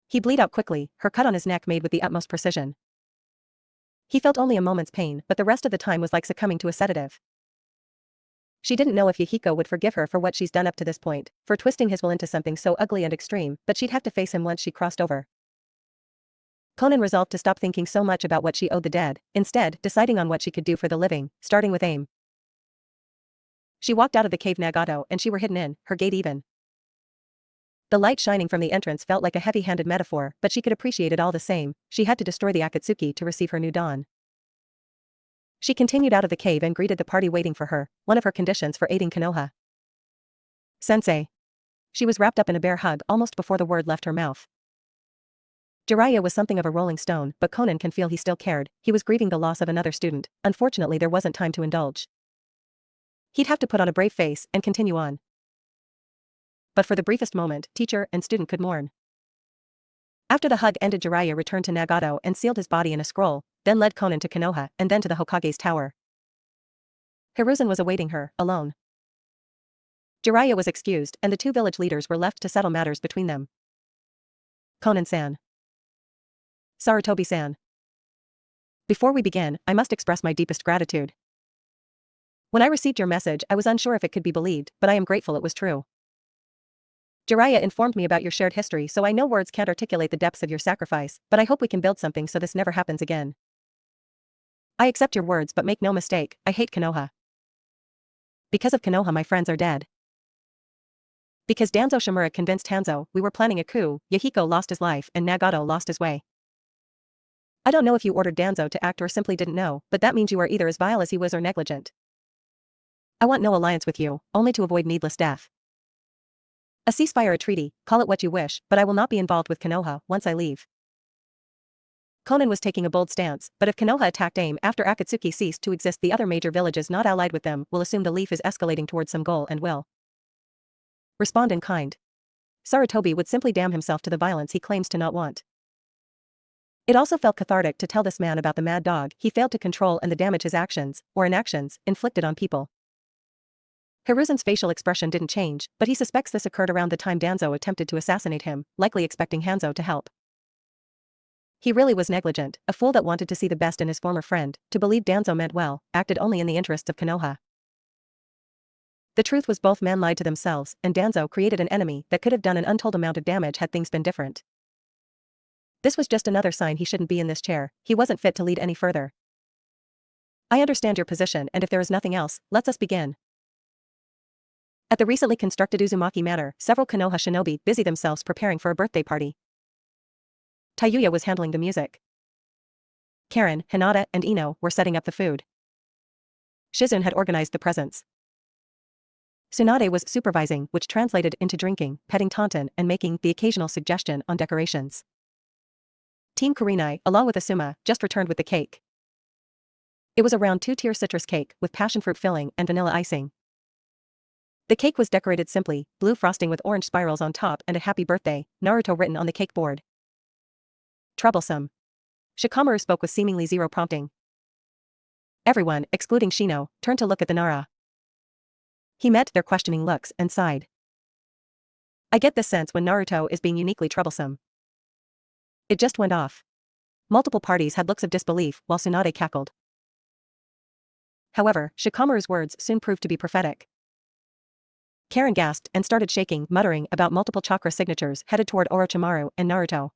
He bleed out quickly, her cut on his neck made with the utmost precision. He felt only a moment's pain, but the rest of the time was like succumbing to a sedative. She didn't know if Yahiko would forgive her for what she's done up to this point, for twisting his will into something so ugly and extreme, but she'd have to face him once she crossed over. Conan resolved to stop thinking so much about what she owed the dead, instead deciding on what she could do for the living, starting with aim. She walked out of the cave Nagato and she were hidden in, her gate even. The light shining from the entrance felt like a heavy-handed metaphor, but she could appreciate it all the same. She had to destroy the Akatsuki to receive her new dawn. She continued out of the cave and greeted the party waiting for her, one of her conditions for aiding Konoha. Sensei. She was wrapped up in a bear hug almost before the word left her mouth. Jiraiya was something of a rolling stone, but Conan can feel he still cared. He was grieving the loss of another student. Unfortunately, there wasn't time to indulge. He'd have to put on a brave face and continue on. But for the briefest moment, teacher and student could mourn. After the hug ended, Jiraiya returned to Nagato and sealed his body in a scroll, then led Conan to Konoha and then to the Hokage's tower. Hiruzen was awaiting her, alone. Jiraiya was excused and the two village leaders were left to settle matters between them. Conan-san. Sarutobi-san. Before we begin, I must express my deepest gratitude. When I received your message, I was unsure if it could be believed, but I am grateful it was true. Jiraiya informed me about your shared history, so I know words can't articulate the depths of your sacrifice, but I hope we can build something so this never happens again. I accept your words, but make no mistake, I hate Konoha. Because of Konoha, my friends are dead. Because Danzo Shimura convinced Hanzo we were planning a coup, Yahiko lost his life and Nagato lost his way. I don't know if you ordered Danzo to act or simply didn't know, but that means you are either as vile as he was or negligent. I want no alliance with you, only to avoid needless death. A ceasefire, a treaty, call it what you wish, but I will not be involved with Konoha once I leave. Conan was taking a bold stance, but if Konoha attacked AIM after Akatsuki ceased to exist, the other major villages not allied with them will assume the leaf is escalating towards some goal and will respond in kind. Sarutobi would simply damn himself to the violence he claims to not want. It also felt cathartic to tell this man about the mad dog he failed to control and the damage his actions, or inactions, inflicted on people. Hiruzen's facial expression didn't change, but he suspects this occurred around the time Danzo attempted to assassinate him, likely expecting Hanzo to help. He really was negligent, a fool that wanted to see the best in his former friend, to believe Danzo meant well, acted only in the interests of Konoha. The truth was both men lied to themselves, and Danzo created an enemy that could have done an untold amount of damage had things been different. This was just another sign he shouldn't be in this chair, he wasn't fit to lead any further. I understand your position, and if there is nothing else, let's us begin. At the recently constructed Uzumaki Manor, several Konoha shinobi busy themselves preparing for a birthday party. Tayuya was handling the music. Karen, Hinata, and Ino were setting up the food. Shizune had organized the presents. Tsunade was supervising, which translated into drinking, petting Taunton, and making the occasional suggestion on decorations. Team Kurenai, along with Asuma, just returned with the cake. It was a round two-tier citrus cake with passion fruit filling and vanilla icing. The cake was decorated simply, blue frosting with orange spirals on top and a happy birthday, Naruto written on the cake board. Troublesome. Shikamaru spoke with seemingly zero prompting. Everyone, excluding Shino, turned to look at the Nara. He met their questioning looks and sighed. I get this sense when Naruto is being uniquely troublesome. It just went off. Multiple parties had looks of disbelief while Tsunade cackled. However, Shikamaru's words soon proved to be prophetic. Karen gasped and started shaking, muttering about multiple chakra signatures headed toward Orochimaru and Naruto.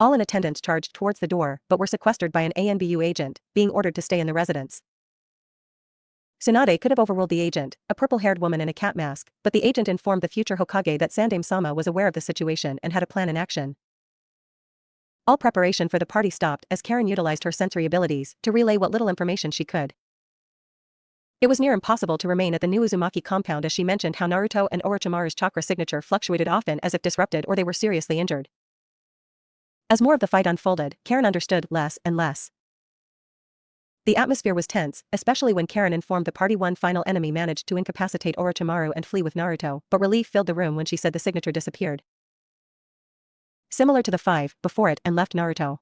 All in attendance charged towards the door but were sequestered by an ANBU agent, being ordered to stay in the residence. Tsunade could have overruled the agent, a purple-haired woman in a cat mask, but the agent informed the future Hokage that Sandaime-sama was aware of the situation and had a plan in action. All preparation for the party stopped as Karen utilized her sensory abilities to relay what little information she could. It was near impossible to remain at the new Uzumaki compound as she mentioned how Naruto and Orochimaru's chakra signature fluctuated often as if disrupted or they were seriously injured. As more of the fight unfolded, Karen understood less and less. The atmosphere was tense, especially when Karen informed the party one final enemy managed to incapacitate Orochimaru and flee with Naruto, but relief filled the room when she said the signature disappeared. Similar to the five before it and left Naruto.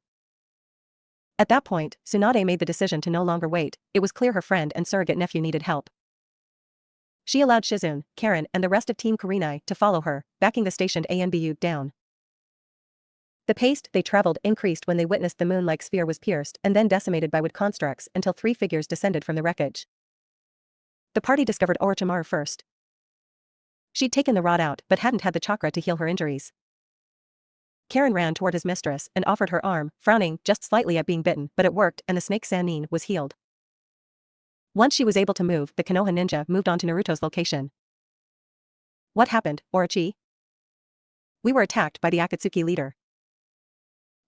At that point, Tsunade made the decision to no longer wait. It was clear her friend and surrogate nephew needed help. She allowed Shizune, Karen, and the rest of Team Kurenai to follow her, backing the stationed ANBU down. The pace they traveled increased when they witnessed the moon-like sphere was pierced and then decimated by wood constructs until three figures descended from the wreckage. The party discovered Orochimaru first. She'd taken the rod out but hadn't had the chakra to heal her injuries. Karen ran toward his mistress and offered her arm, frowning just slightly at being bitten, but it worked and the snake Sannin was healed. Once she was able to move, the Konoha ninja moved on to Naruto's location. What happened, Orochi? We were attacked by the Akatsuki leader.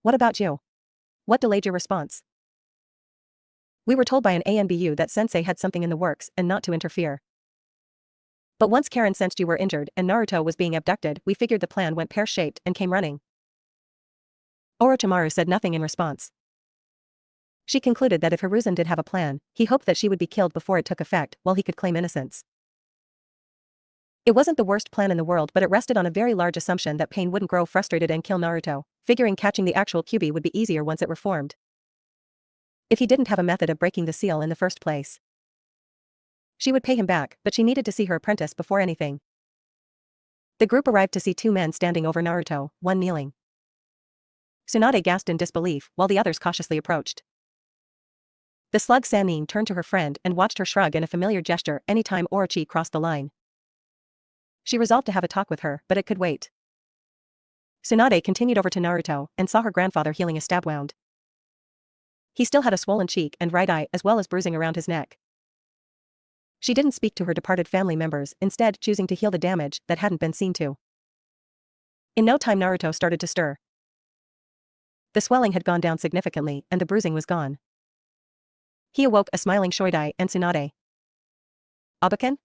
What about you? What delayed your response? We were told by an ANBU that Sensei had something in the works and not to interfere. But once Karen sensed you were injured and Naruto was being abducted, we figured the plan went pear-shaped and came running. Orochimaru said nothing in response. She concluded that if Hiruzen did have a plan, he hoped that she would be killed before it took effect, while he could claim innocence. It wasn't the worst plan in the world, but it rested on a very large assumption that Pain wouldn't grow frustrated and kill Naruto, figuring catching the actual Kyuubi would be easier once it were formed. If he didn't have a method of breaking the seal in the first place. She would pay him back, but she needed to see her apprentice before anything. The group arrived to see two men standing over Naruto, one kneeling. Tsunade gasped in disbelief, while the others cautiously approached. The slug Sannin turned to her friend and watched her shrug in a familiar gesture anytime Orochi crossed the line. She resolved to have a talk with her, but it could wait. Tsunade continued over to Naruto and saw her grandfather healing a stab wound. He still had a swollen cheek and right eye as well as bruising around his neck. She didn't speak to her departed family members, instead choosing to heal the damage that hadn't been seen to. In no time Naruto started to stir. The swelling had gone down significantly and the bruising was gone. He awoke a smiling Shoidai and Tsunade. Abaken?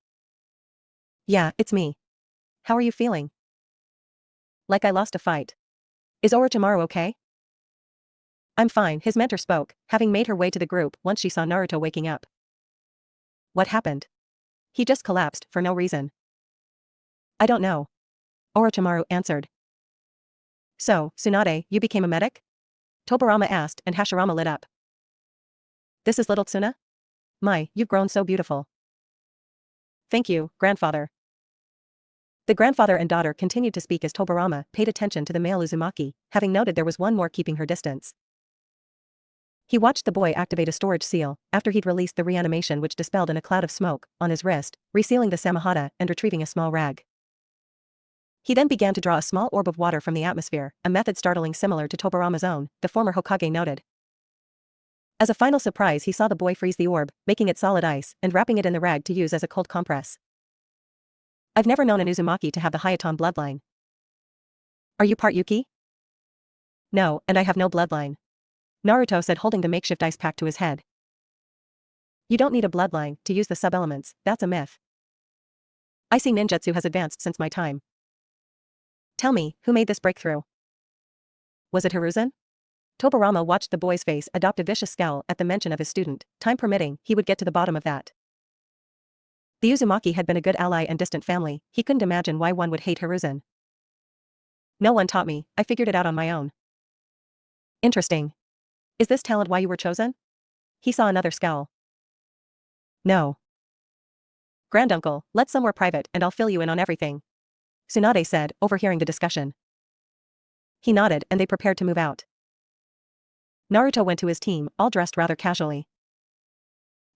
Yeah, it's me. How are you feeling? Like I lost a fight. Is Orochimaru okay? I'm fine, his mentor spoke, having made her way to the group once she saw Naruto waking up. What happened? He just collapsed for no reason. I don't know. Orochimaru answered. So, Tsunade, you became a medic? Tobirama asked and Hashirama lit up. This is little Tsuna? My, you've grown so beautiful. Thank you, grandfather. The grandfather and daughter continued to speak as Tobirama paid attention to the male Uzumaki, having noted there was one more keeping her distance. He watched the boy activate a storage seal, after he'd released the reanimation which dispelled in a cloud of smoke, on his wrist, resealing the samahata and retrieving a small rag. He then began to draw a small orb of water from the atmosphere, a method startling similar to Tobirama's own, the former Hokage noted. As a final surprise he saw the boy freeze the orb, making it solid ice, and wrapping it in the rag to use as a cold compress. I've never known an Uzumaki to have the Hayaton bloodline. Are you part Yuki? No, and I have no bloodline. Naruto said holding the makeshift ice pack to his head. You don't need a bloodline to use the sub-elements, that's a myth. Icy ninjutsu has advanced since my time. Tell me, who made this breakthrough? Was it Hiruzen? Tobirama watched the boy's face adopt a vicious scowl at the mention of his student. Time permitting, he would get to the bottom of that. The Uzumaki had been a good ally and distant family, he couldn't imagine why one would hate Hiruzen. No one taught me, I figured it out on my own. Interesting. Is this talent why you were chosen? He saw another scowl. No. Granduncle, let's somewhere private and I'll fill you in on everything. Tsunade said, overhearing the discussion. He nodded and they prepared to move out. Naruto went to his team, all dressed rather casually.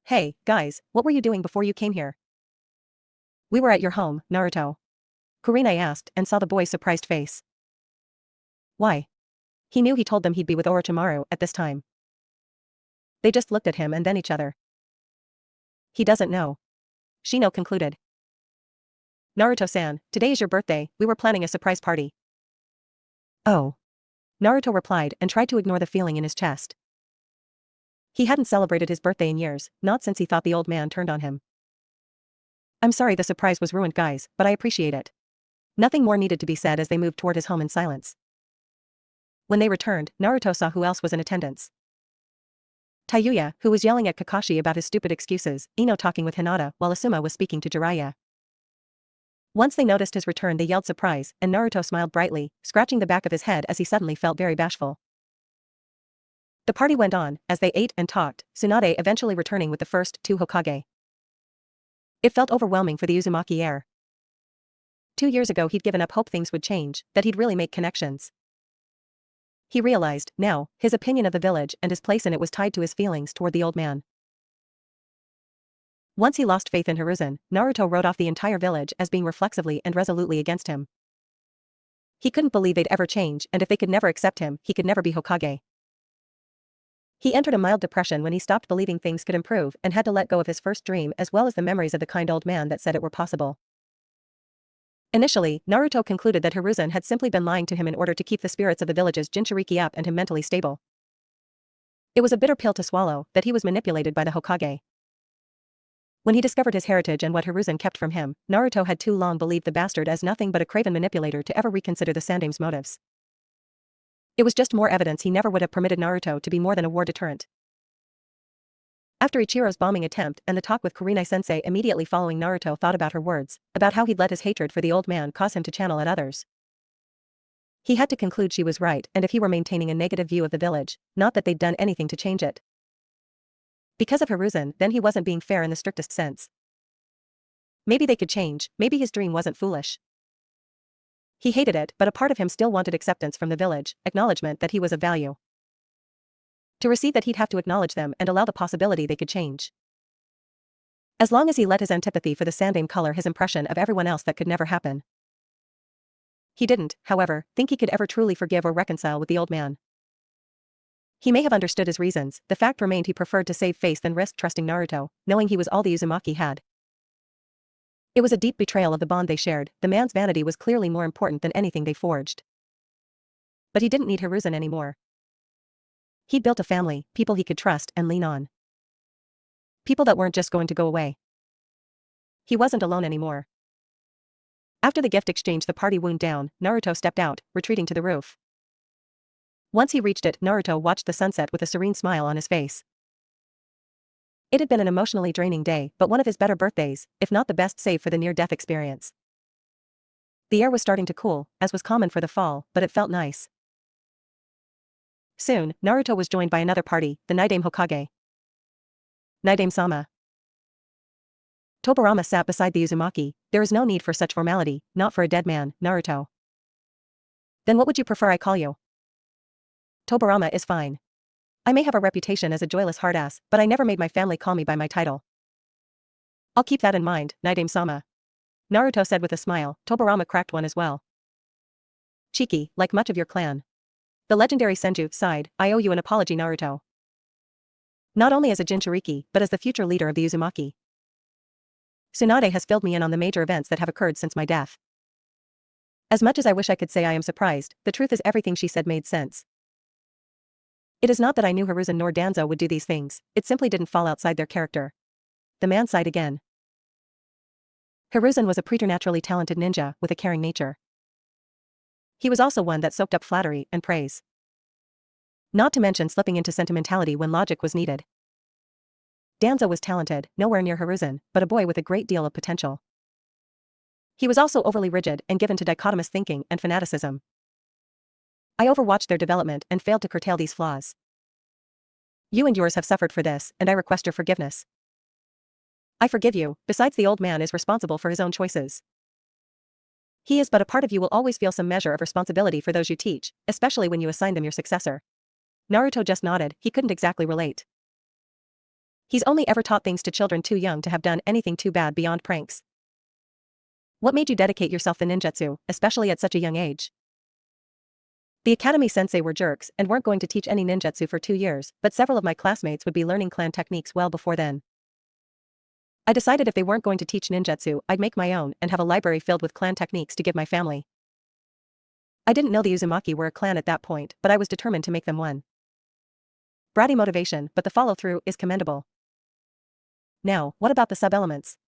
Hey, guys, what were you doing before you came here? We were at your home, Naruto. Kurenai asked and saw the boy's surprised face. Why? He knew he told them he'd be with Orochimaru at this time. They just looked at him and then each other. He doesn't know. Shino concluded. Naruto-san, today is your birthday, we were planning a surprise party. Oh. Naruto replied and tried to ignore the feeling in his chest. He hadn't celebrated his birthday in years, not since he thought the old man turned on him. I'm sorry the surprise was ruined guys, but I appreciate it. Nothing more needed to be said as they moved toward his home in silence. When they returned, Naruto saw who else was in attendance. Tayuya, who was yelling at Kakashi about his stupid excuses, Ino talking with Hinata while Asuma was speaking to Jiraiya. Once they noticed his return they yelled surprise, and Naruto smiled brightly, scratching the back of his head as he suddenly felt very bashful. The party went on, as they ate and talked, Tsunade eventually returning with the first two Hokage. It felt overwhelming for the Uzumaki heir. 2 years ago he'd given up hope things would change, that he'd really make connections. He realized, now, his opinion of the village and his place in it was tied to his feelings toward the old man. Once he lost faith in Hiruzen, Naruto wrote off the entire village as being reflexively and resolutely against him. He couldn't believe they'd ever change, and if they could never accept him, he could never be Hokage. He entered a mild depression when he stopped believing things could improve and had to let go of his first dream as well as the memories of the kind old man that said it were possible. Initially, Naruto concluded that Hiruzen had simply been lying to him in order to keep the spirits of the village's Jinchuriki up and him mentally stable. It was a bitter pill to swallow, that he was manipulated by the Hokage. When he discovered his heritage and what Hiruzen kept from him, Naruto had too long believed the bastard as nothing but a craven manipulator to ever reconsider the Sandame's motives. It was just more evidence he never would have permitted Naruto to be more than a war deterrent. After Ichiro's bombing attempt and the talk with Kurenai-sensei immediately following, Naruto thought about her words, about how he'd let his hatred for the old man cause him to channel at others. He had to conclude she was right, and if he were maintaining a negative view of the village, not that they'd done anything to change it. Because of Hiruzen, then he wasn't being fair in the strictest sense. Maybe they could change, maybe his dream wasn't foolish. He hated it, but a part of him still wanted acceptance from the village, acknowledgement that he was of value. To receive that he'd have to acknowledge them and allow the possibility they could change. As long as he let his antipathy for the Sandame color his impression of everyone else, that could never happen. He didn't, however, think he could ever truly forgive or reconcile with the old man. He may have understood his reasons, the fact remained he preferred to save face than risk trusting Naruto, knowing he was all the Uzumaki had. It was a deep betrayal of the bond they shared, the man's vanity was clearly more important than anything they forged. But he didn't need Hiruzen anymore. He'd built a family, people he could trust and lean on. People that weren't just going to go away. He wasn't alone anymore. After the gift exchange the party wound down, Naruto stepped out, retreating to the roof. Once he reached it, Naruto watched the sunset with a serene smile on his face. It had been an emotionally draining day, but one of his better birthdays, if not the best save for the near-death experience. The air was starting to cool, as was common for the fall, but it felt nice. Soon, Naruto was joined by another party, the Naidame Hokage. Naidame-sama. Tobirama sat beside the Uzumaki. There is no need for such formality, not for a dead man, Naruto. Then what would you prefer I call you? Tobirama is fine. I may have a reputation as a joyless hardass, but I never made my family call me by my title. I'll keep that in mind, Naidame-sama. Naruto said with a smile. Tobirama cracked one as well. Cheeky, like much of your clan. The legendary Senju sighed. I owe you an apology, Naruto. Not only as a Jinchuriki, but as the future leader of the Uzumaki. Tsunade has filled me in on the major events that have occurred since my death. As much as I wish I could say I am surprised, the truth is everything she said made sense. It is not that I knew Hiruzen nor Danzo would do these things, it simply didn't fall outside their character. The man sighed again. Hiruzen was a preternaturally talented ninja with a caring nature. He was also one that soaked up flattery and praise. Not to mention slipping into sentimentality when logic was needed. Danzo was talented, nowhere near Hiruzen, but a boy with a great deal of potential. He was also overly rigid and given to dichotomous thinking and fanaticism. I overwatched their development and failed to curtail these flaws. You and yours have suffered for this, and I request your forgiveness. I forgive you, besides the old man is responsible for his own choices. He is, but a part of you will always feel some measure of responsibility for those you teach, especially when you assign them your successor. Naruto just nodded, he couldn't exactly relate. He's only ever taught things to children too young to have done anything too bad beyond pranks. What made you dedicate yourself to ninjutsu, especially at such a young age? The academy sensei were jerks and weren't going to teach any ninjutsu for 2 years, but several of my classmates would be learning clan techniques well before then. I decided if they weren't going to teach ninjutsu, I'd make my own and have a library filled with clan techniques to give my family. I didn't know the Uzumaki were a clan at that point, but I was determined to make them one. Bratty motivation, but the follow-through is commendable. Now, what about the sub-elements?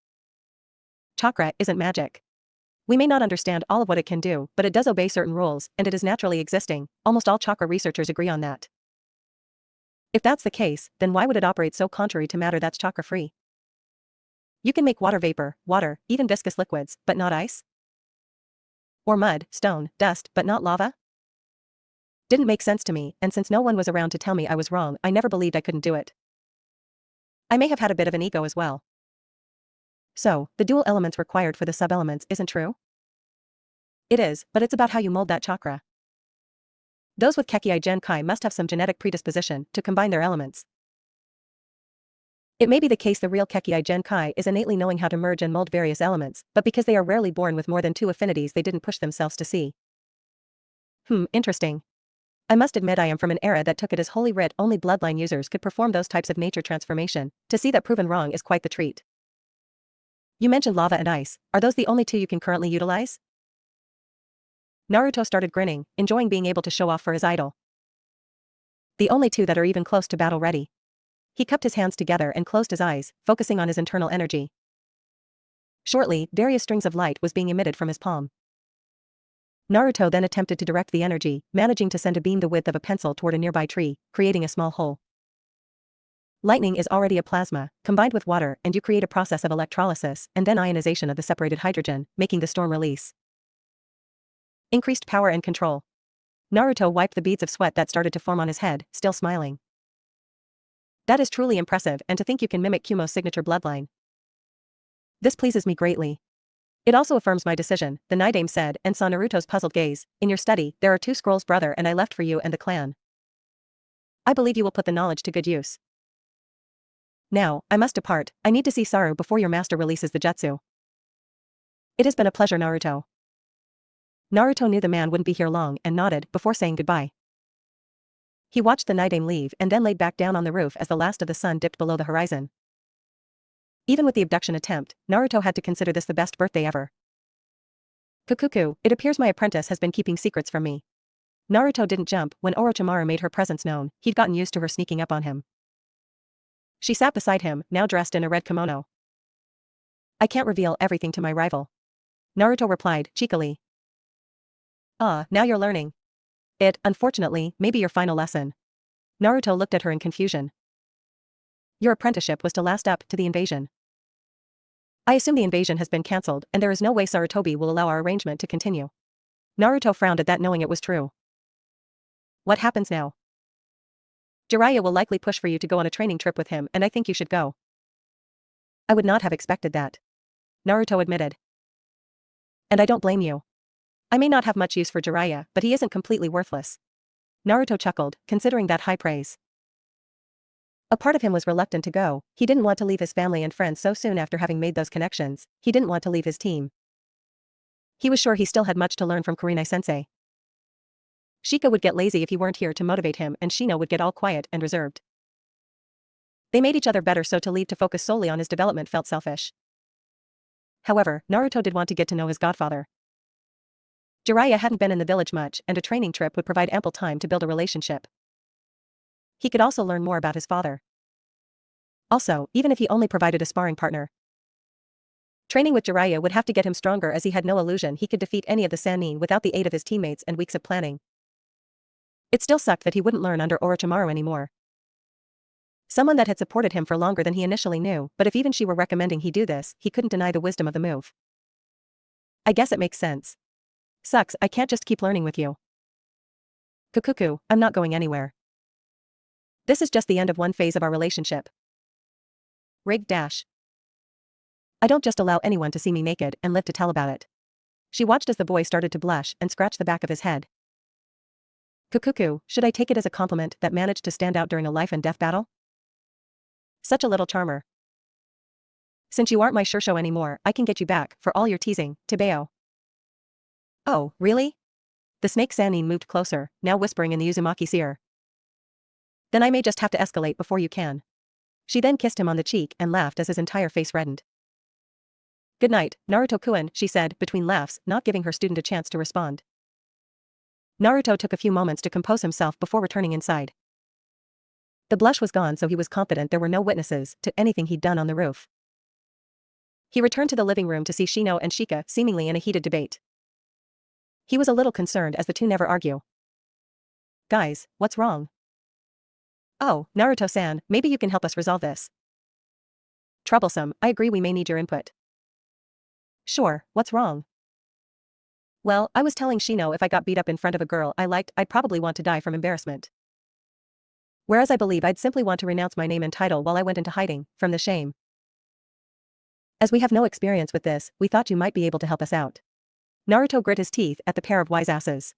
Chakra isn't magic. We may not understand all of what it can do, but it does obey certain rules, and it is naturally existing. Almost all chakra researchers agree on that. If that's the case, then why would it operate so contrary to matter that's chakra-free? You can make water vapor, water, even viscous liquids, but not ice? Or mud, stone, dust, but not lava? Didn't make sense to me, and since no one was around to tell me I was wrong, I never believed I couldn't do it. I may have had a bit of an ego as well. So, the dual elements required for the sub-elements isn't true? It is, but it's about how you mold that chakra. Those with Kekkei Genkai must have some genetic predisposition to combine their elements. It may be the case the real Kekkei Genkai is innately knowing how to merge and mold various elements, but because they are rarely born with more than 2 affinities they didn't push themselves to see. Interesting. I must admit I am from an era that took it as holy writ only bloodline users could perform those types of nature transformation. To see that proven wrong is quite the treat. You mentioned lava and ice, are those the only 2 you can currently utilize? Naruto started grinning, enjoying being able to show off for his idol. The only 2 that are even close to battle ready. He cupped his hands together and closed his eyes, focusing on his internal energy. Shortly, various strings of light was being emitted from his palm. Naruto then attempted to direct the energy, managing to send a beam the width of a pencil toward a nearby tree, creating a small hole. Lightning is already a plasma, combined with water, and you create a process of electrolysis and then ionization of the separated hydrogen, making the storm release. Increased power and control. Naruto wiped the beads of sweat that started to form on his head, still smiling. That is truly impressive, and to think you can mimic Kumo's signature bloodline. This pleases me greatly. It also affirms my decision, the Naidame said, and saw Naruto's puzzled gaze. In your study, there are 2 scrolls, brother, and I left for you and the clan. I believe you will put the knowledge to good use. Now, I must depart. I need to see Saru before your master releases the jutsu. It has been a pleasure, Naruto. Naruto knew the man wouldn't be here long and nodded before saying goodbye. He watched the Naidame leave and then laid back down on the roof as the last of the sun dipped below the horizon. Even with the abduction attempt, Naruto had to consider this the best birthday ever. Kukuku, it appears my apprentice has been keeping secrets from me. Naruto didn't jump when Orochimaru made her presence known. He'd gotten used to her sneaking up on him. She sat beside him, now dressed in a red kimono. I can't reveal everything to my rival. Naruto replied, cheekily. Now you're learning. It, unfortunately, may be your final lesson. Naruto looked at her in confusion. Your apprenticeship was to last up to the invasion. I assume the invasion has been cancelled and there is no way Sarutobi will allow our arrangement to continue. Naruto frowned at that, knowing it was true. What happens now? Jiraiya will likely push for you to go on a training trip with him, and I think you should go. I would not have expected that. Naruto admitted. And I don't blame you. I may not have much use for Jiraiya, but he isn't completely worthless. Naruto chuckled, considering that high praise. A part of him was reluctant to go. He didn't want to leave his family and friends so soon after having made those connections. He didn't want to leave his team. He was sure he still had much to learn from Kurenai-sensei. Shika would get lazy if he weren't here to motivate him, and Shino would get all quiet and reserved. They made each other better, so to leave to focus solely on his development felt selfish. However, Naruto did want to get to know his godfather. Jiraiya hadn't been in the village much, and a training trip would provide ample time to build a relationship. He could also learn more about his father. Also, even if he only provided a sparring partner. Training with Jiraiya would have to get him stronger, as he had no illusion he could defeat any of the Sannin without the aid of his teammates and weeks of planning. It still sucked that he wouldn't learn under Orochimaru anymore. Someone that had supported him for longer than he initially knew, but if even she were recommending he do this, he couldn't deny the wisdom of the move. I guess it makes sense. Sucks, I can't just keep learning with you. Kukuku, I'm not going anywhere. This is just the end of one phase of our relationship. Rig dash. I don't just allow anyone to see me naked and live to tell about it. She watched as the boy started to blush and scratch the back of his head. Kukuku, should I take it as a compliment that managed to stand out during a life and death battle? Such a little charmer. Since you aren't my Shursho anymore, I can get you back, for all your teasing, Tebeo. Oh, really? The snake Sannin moved closer, now whispering in the Uzumaki's ear. Then I may just have to escalate before you can. She then kissed him on the cheek and laughed as his entire face reddened. Good night, Naruto-kun, she said, between laughs, not giving her student a chance to respond. Naruto took a few moments to compose himself before returning inside. The blush was gone, so he was confident there were no witnesses to anything he'd done on the roof. He returned to the living room to see Shino and Shika seemingly in a heated debate. He was a little concerned as the two never argue. Guys, what's wrong? Oh, Naruto-san, maybe you can help us resolve this. Troublesome, I agree, we may need your input. Sure, what's wrong? Well, I was telling Shino if I got beat up in front of a girl I liked, I'd probably want to die from embarrassment. Whereas I believe I'd simply want to renounce my name and title while I went into hiding, from the shame. As we have no experience with this, we thought you might be able to help us out. Naruto grit his teeth at the pair of wise asses.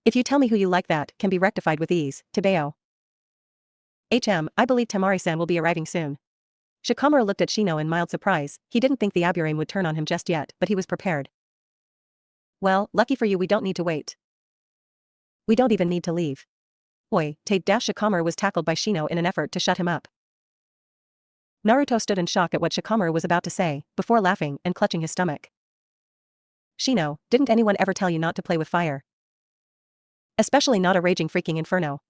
If you tell me who you like, that can be rectified with ease, Tebeo. I believe Temari-san will be arriving soon. Shikamaru looked at Shino in mild surprise. He didn't think the Aburame would turn on him just yet, but he was prepared. Well, lucky for you, we don't need to wait. We don't even need to leave. Oi, Shikamaru was tackled by Shino in an effort to shut him up. Naruto stood in shock at what Shikamaru was about to say, before laughing and clutching his stomach. Shino, didn't anyone ever tell you not to play with fire? Especially not a raging freaking inferno.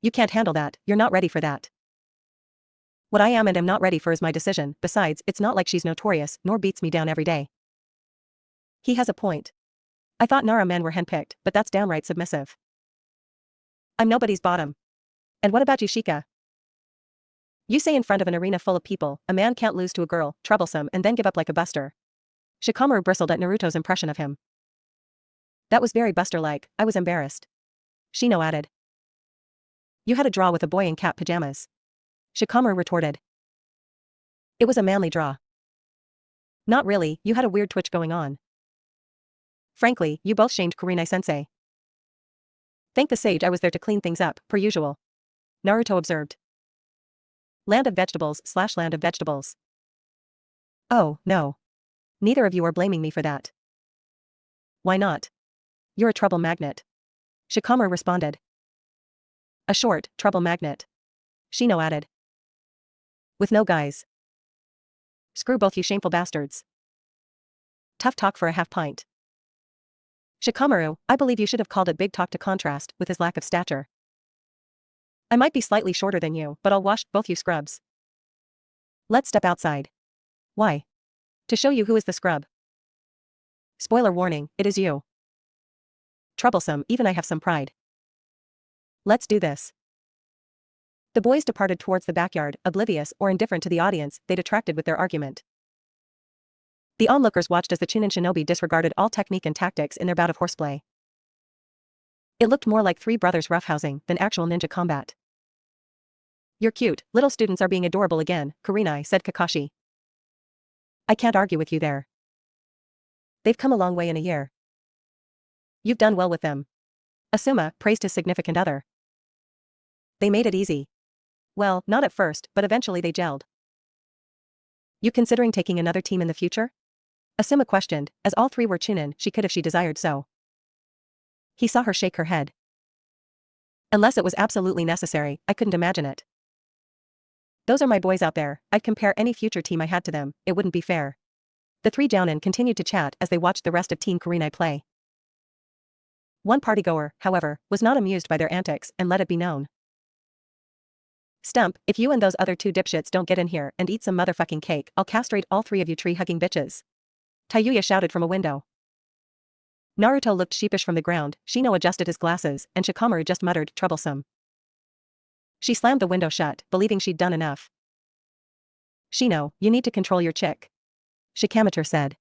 You can't handle that, you're not ready for that. What I am and am not ready for is my decision, besides, it's not like she's notorious, nor beats me down every day. He has a point. I thought Nara men were handpicked, but that's downright submissive. I'm nobody's bottom. And what about you, Shika? You say in front of an arena full of people, a man can't lose to a girl, troublesome, and then give up like a buster. Shikamaru bristled at Naruto's impression of him. That was very Buster-like, I was embarrassed. Shino added. You had a draw with a boy in cat pajamas. Shikamaru retorted. It was a manly draw. Not really, you had a weird twitch going on. Frankly, you both shamed Kurenai-sensei. Thank the sage I was there to clean things up, per usual. Naruto observed. Land of vegetables / land of vegetables. Oh, no. Neither of you are blaming me for that. Why not? You're a trouble magnet. Shikamaru responded. A short, trouble magnet. Shino added. With no guys. Screw both you shameful bastards. Tough talk for a half pint. Shikamaru, I believe you should have called it big talk to contrast with his lack of stature. I might be slightly shorter than you, but I'll wash both you scrubs. Let's step outside. Why? To show you who is the scrub. Spoiler warning, it is you. Troublesome, even I have some pride. Let's do this. The boys departed towards the backyard, oblivious or indifferent to the audience they'd attracted with their argument. The onlookers watched as the Chunin shinobi disregarded all technique and tactics in their bout of horseplay. It looked more like three brothers roughhousing than actual ninja combat. You're cute, little students are being adorable again, Kurenai, said Kakashi. I can't argue with you there. They've come a long way in a year. You've done well with them. Asuma praised his significant other. They made it easy. Well, not at first, but eventually they gelled. You considering taking another team in the future? Asuma questioned, as all three were Chunin, she could if she desired so. He saw her shake her head. Unless it was absolutely necessary, I couldn't imagine it. Those are my boys out there, I'd compare any future team I had to them, it wouldn't be fair. The three jounin continued to chat as they watched the rest of Team Kurenai play. One partygoer, however, was not amused by their antics and let it be known. Stump, if you and those other two dipshits don't get in here and eat some motherfucking cake, I'll castrate all three of you tree-hugging bitches. Tayuya shouted from a window. Naruto looked sheepish from the ground, Shino adjusted his glasses, and Shikamaru just muttered, troublesome. She slammed the window shut, believing she'd done enough. Shino, you need to control your chick. Shikamaru said.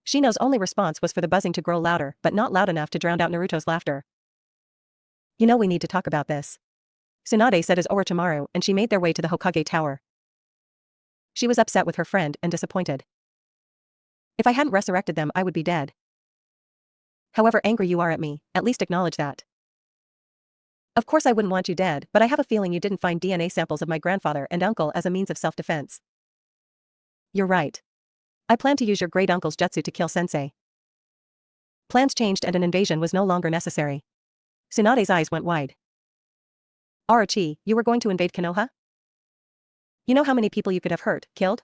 Shino's only response was for the buzzing to grow louder, but not loud enough to drown out Naruto's laughter. You know we need to talk about this. Tsunade said as Orochimaru, and she made their way to the Hokage Tower. She was upset with her friend and disappointed. If I hadn't resurrected them, I would be dead. However angry you are at me, at least acknowledge that. Of course I wouldn't want you dead, but I have a feeling you didn't find DNA samples of my grandfather and uncle as a means of self-defense. You're right. I plan to use your great uncle's jutsu to kill Sensei. Plans changed and an invasion was no longer necessary. Tsunade's eyes went wide. Orochi, you were going to invade Konoha? You know how many people you could have hurt, killed?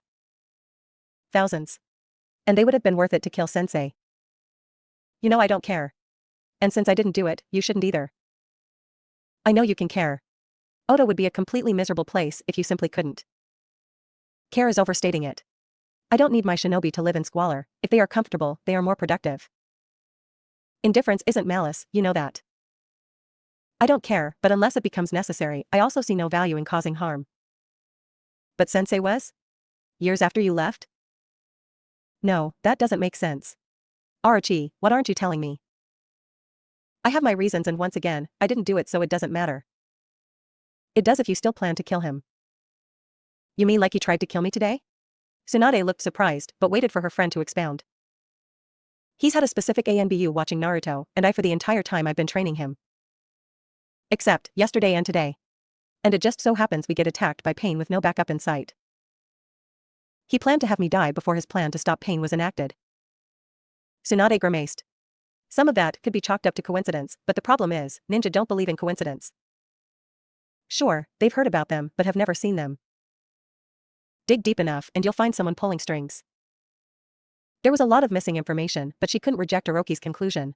Thousands. And they would have been worth it to kill Sensei. You know I don't care. And since I didn't do it, you shouldn't either. I know you can care. Oda would be a completely miserable place if you simply couldn't. Care is overstating it. I don't need my shinobi to live in squalor. If they are comfortable, they are more productive. Indifference isn't malice, you know that. I don't care, but unless it becomes necessary, I also see no value in causing harm. But Sensei was? Years after you left? No, that doesn't make sense. Orochi, what aren't you telling me? I have my reasons and once again, I didn't do it so it doesn't matter. It does if you still plan to kill him. You mean like he tried to kill me today? Tsunade looked surprised, but waited for her friend to expound. He's had a specific ANBU watching Naruto, and I for the entire time I've been training him. Except, yesterday and today. And it just so happens we get attacked by pain with no backup in sight. He planned to have me die before his plan to stop pain was enacted. Tsunade grimaced. Some of that could be chalked up to coincidence, but the problem is, ninja don't believe in coincidence. Sure, they've heard about them, but have never seen them. Dig deep enough and you'll find someone pulling strings. There was a lot of missing information, but she couldn't reject Orochi's conclusion.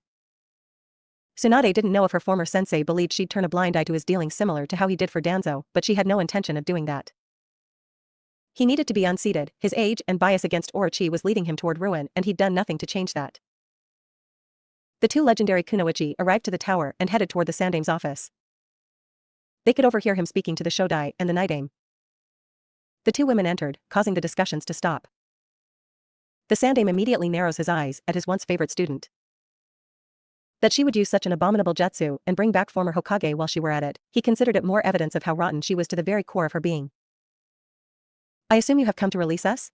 Tsunade didn't know if her former sensei believed she'd turn a blind eye to his dealings similar to how he did for Danzo, but she had no intention of doing that. He needed to be unseated, his age and bias against Orochi was leading him toward ruin and he'd done nothing to change that. The two legendary kunoichi arrived to the tower and headed toward the Sandame's office. They could overhear him speaking to the Shodai and the Nightaim. The two women entered, causing the discussions to stop. The Sandaime immediately narrows his eyes at his once favorite student. That she would use such an abominable jutsu and bring back former Hokage while she were at it, he considered it more evidence of how rotten she was to the very core of her being. I assume you have come to release us?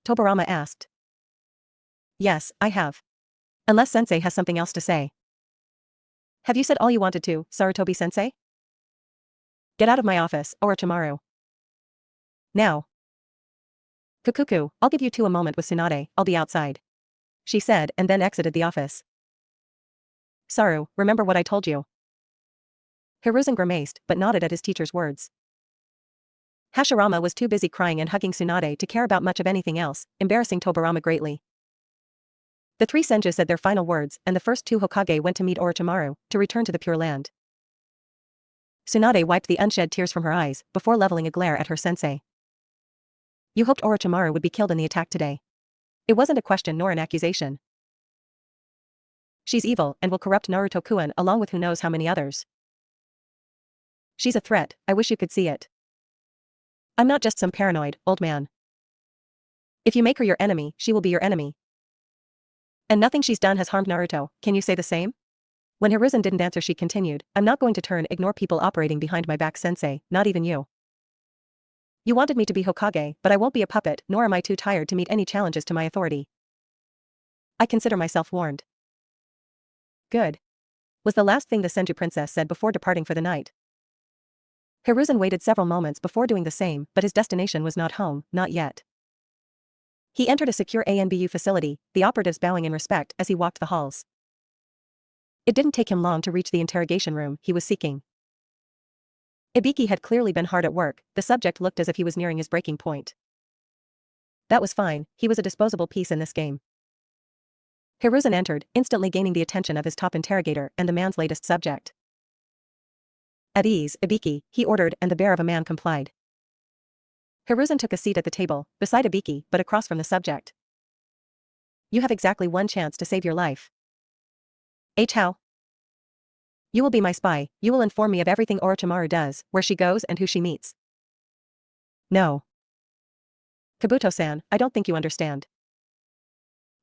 Tobirama asked. Yes, I have. Unless Sensei has something else to say. Have you said all you wanted to, Sarutobi-sensei? Get out of my office, Orochimaru. Now. Kukuku, I'll give you two a moment with Tsunade, I'll be outside. She said and then exited the office. Saru, remember what I told you. Hiruzen grimaced, but nodded at his teacher's words. Hashirama was too busy crying and hugging Tsunade to care about much of anything else, embarrassing Tobirama greatly. The three Senju said their final words, and the first two Hokage went to meet Orochimaru, to return to the Pure Land. Tsunade wiped the unshed tears from her eyes, before leveling a glare at her sensei. You hoped Orochimaru would be killed in the attack today. It wasn't a question nor an accusation. She's evil and will corrupt Naruto-kun along with who knows how many others. She's a threat, I wish you could see it. I'm not just some paranoid, old man. If you make her your enemy, she will be your enemy. And nothing she's done has harmed Naruto, can you say the same? When Hiruzen didn't answer she continued, I'm not going to ignore people operating behind my back sensei, not even you. You wanted me to be Hokage, but I won't be a puppet, nor am I too tired to meet any challenges to my authority. I consider myself warned. Good. Was the last thing the Senju princess said before departing for the night. Hiruzen waited several moments before doing the same, but his destination was not home, not yet. He entered a secure ANBU facility, the operatives bowing in respect as he walked the halls. It didn't take him long to reach the interrogation room he was seeking. Ibiki had clearly been hard at work, the subject looked as if he was nearing his breaking point. That was fine, he was a disposable piece in this game. Hiruzen entered, instantly gaining the attention of his top interrogator and the man's latest subject. At ease, Ibiki, he ordered and the bear of a man complied. Hiruzen took a seat at the table, beside Ibiki, but across from the subject. You have exactly one chance to save your life. How? You will be my spy, you will inform me of everything Orochimaru does, where she goes and who she meets. No. Kabuto-san, I don't think you understand.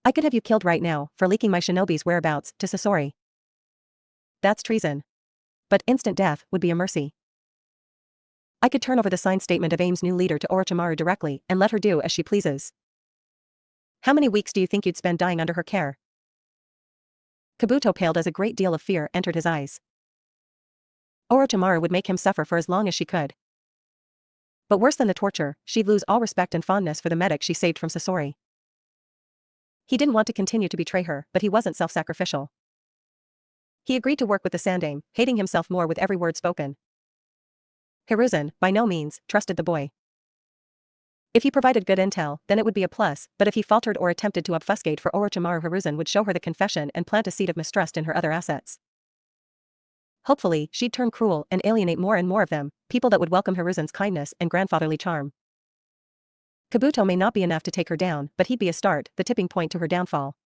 I could have you killed right now, for leaking my shinobi's whereabouts to Sasori. That's treason. But instant death would be a mercy. I could turn over the signed statement of AIM's new leader to Orochimaru directly and let her do as she pleases. How many weeks do you think you'd spend dying under her care? Kabuto paled as a great deal of fear entered his eyes. Orochimaru would make him suffer for as long as she could. But worse than the torture, she'd lose all respect and fondness for the medic she saved from Sasori. He didn't want to continue to betray her, but he wasn't self-sacrificial. He agreed to work with the Sandaime, hating himself more with every word spoken. Hiruzen, by no means, trusted the boy. If he provided good intel, then it would be a plus, but if he faltered or attempted to obfuscate for Orochimaru, Hiruzen would show her the confession and plant a seed of mistrust in her other assets. Hopefully, she'd turn cruel and alienate more and more of them, people that would welcome Hiruzen's kindness and grandfatherly charm. Kabuto may not be enough to take her down, but he'd be a start, the tipping point to her downfall.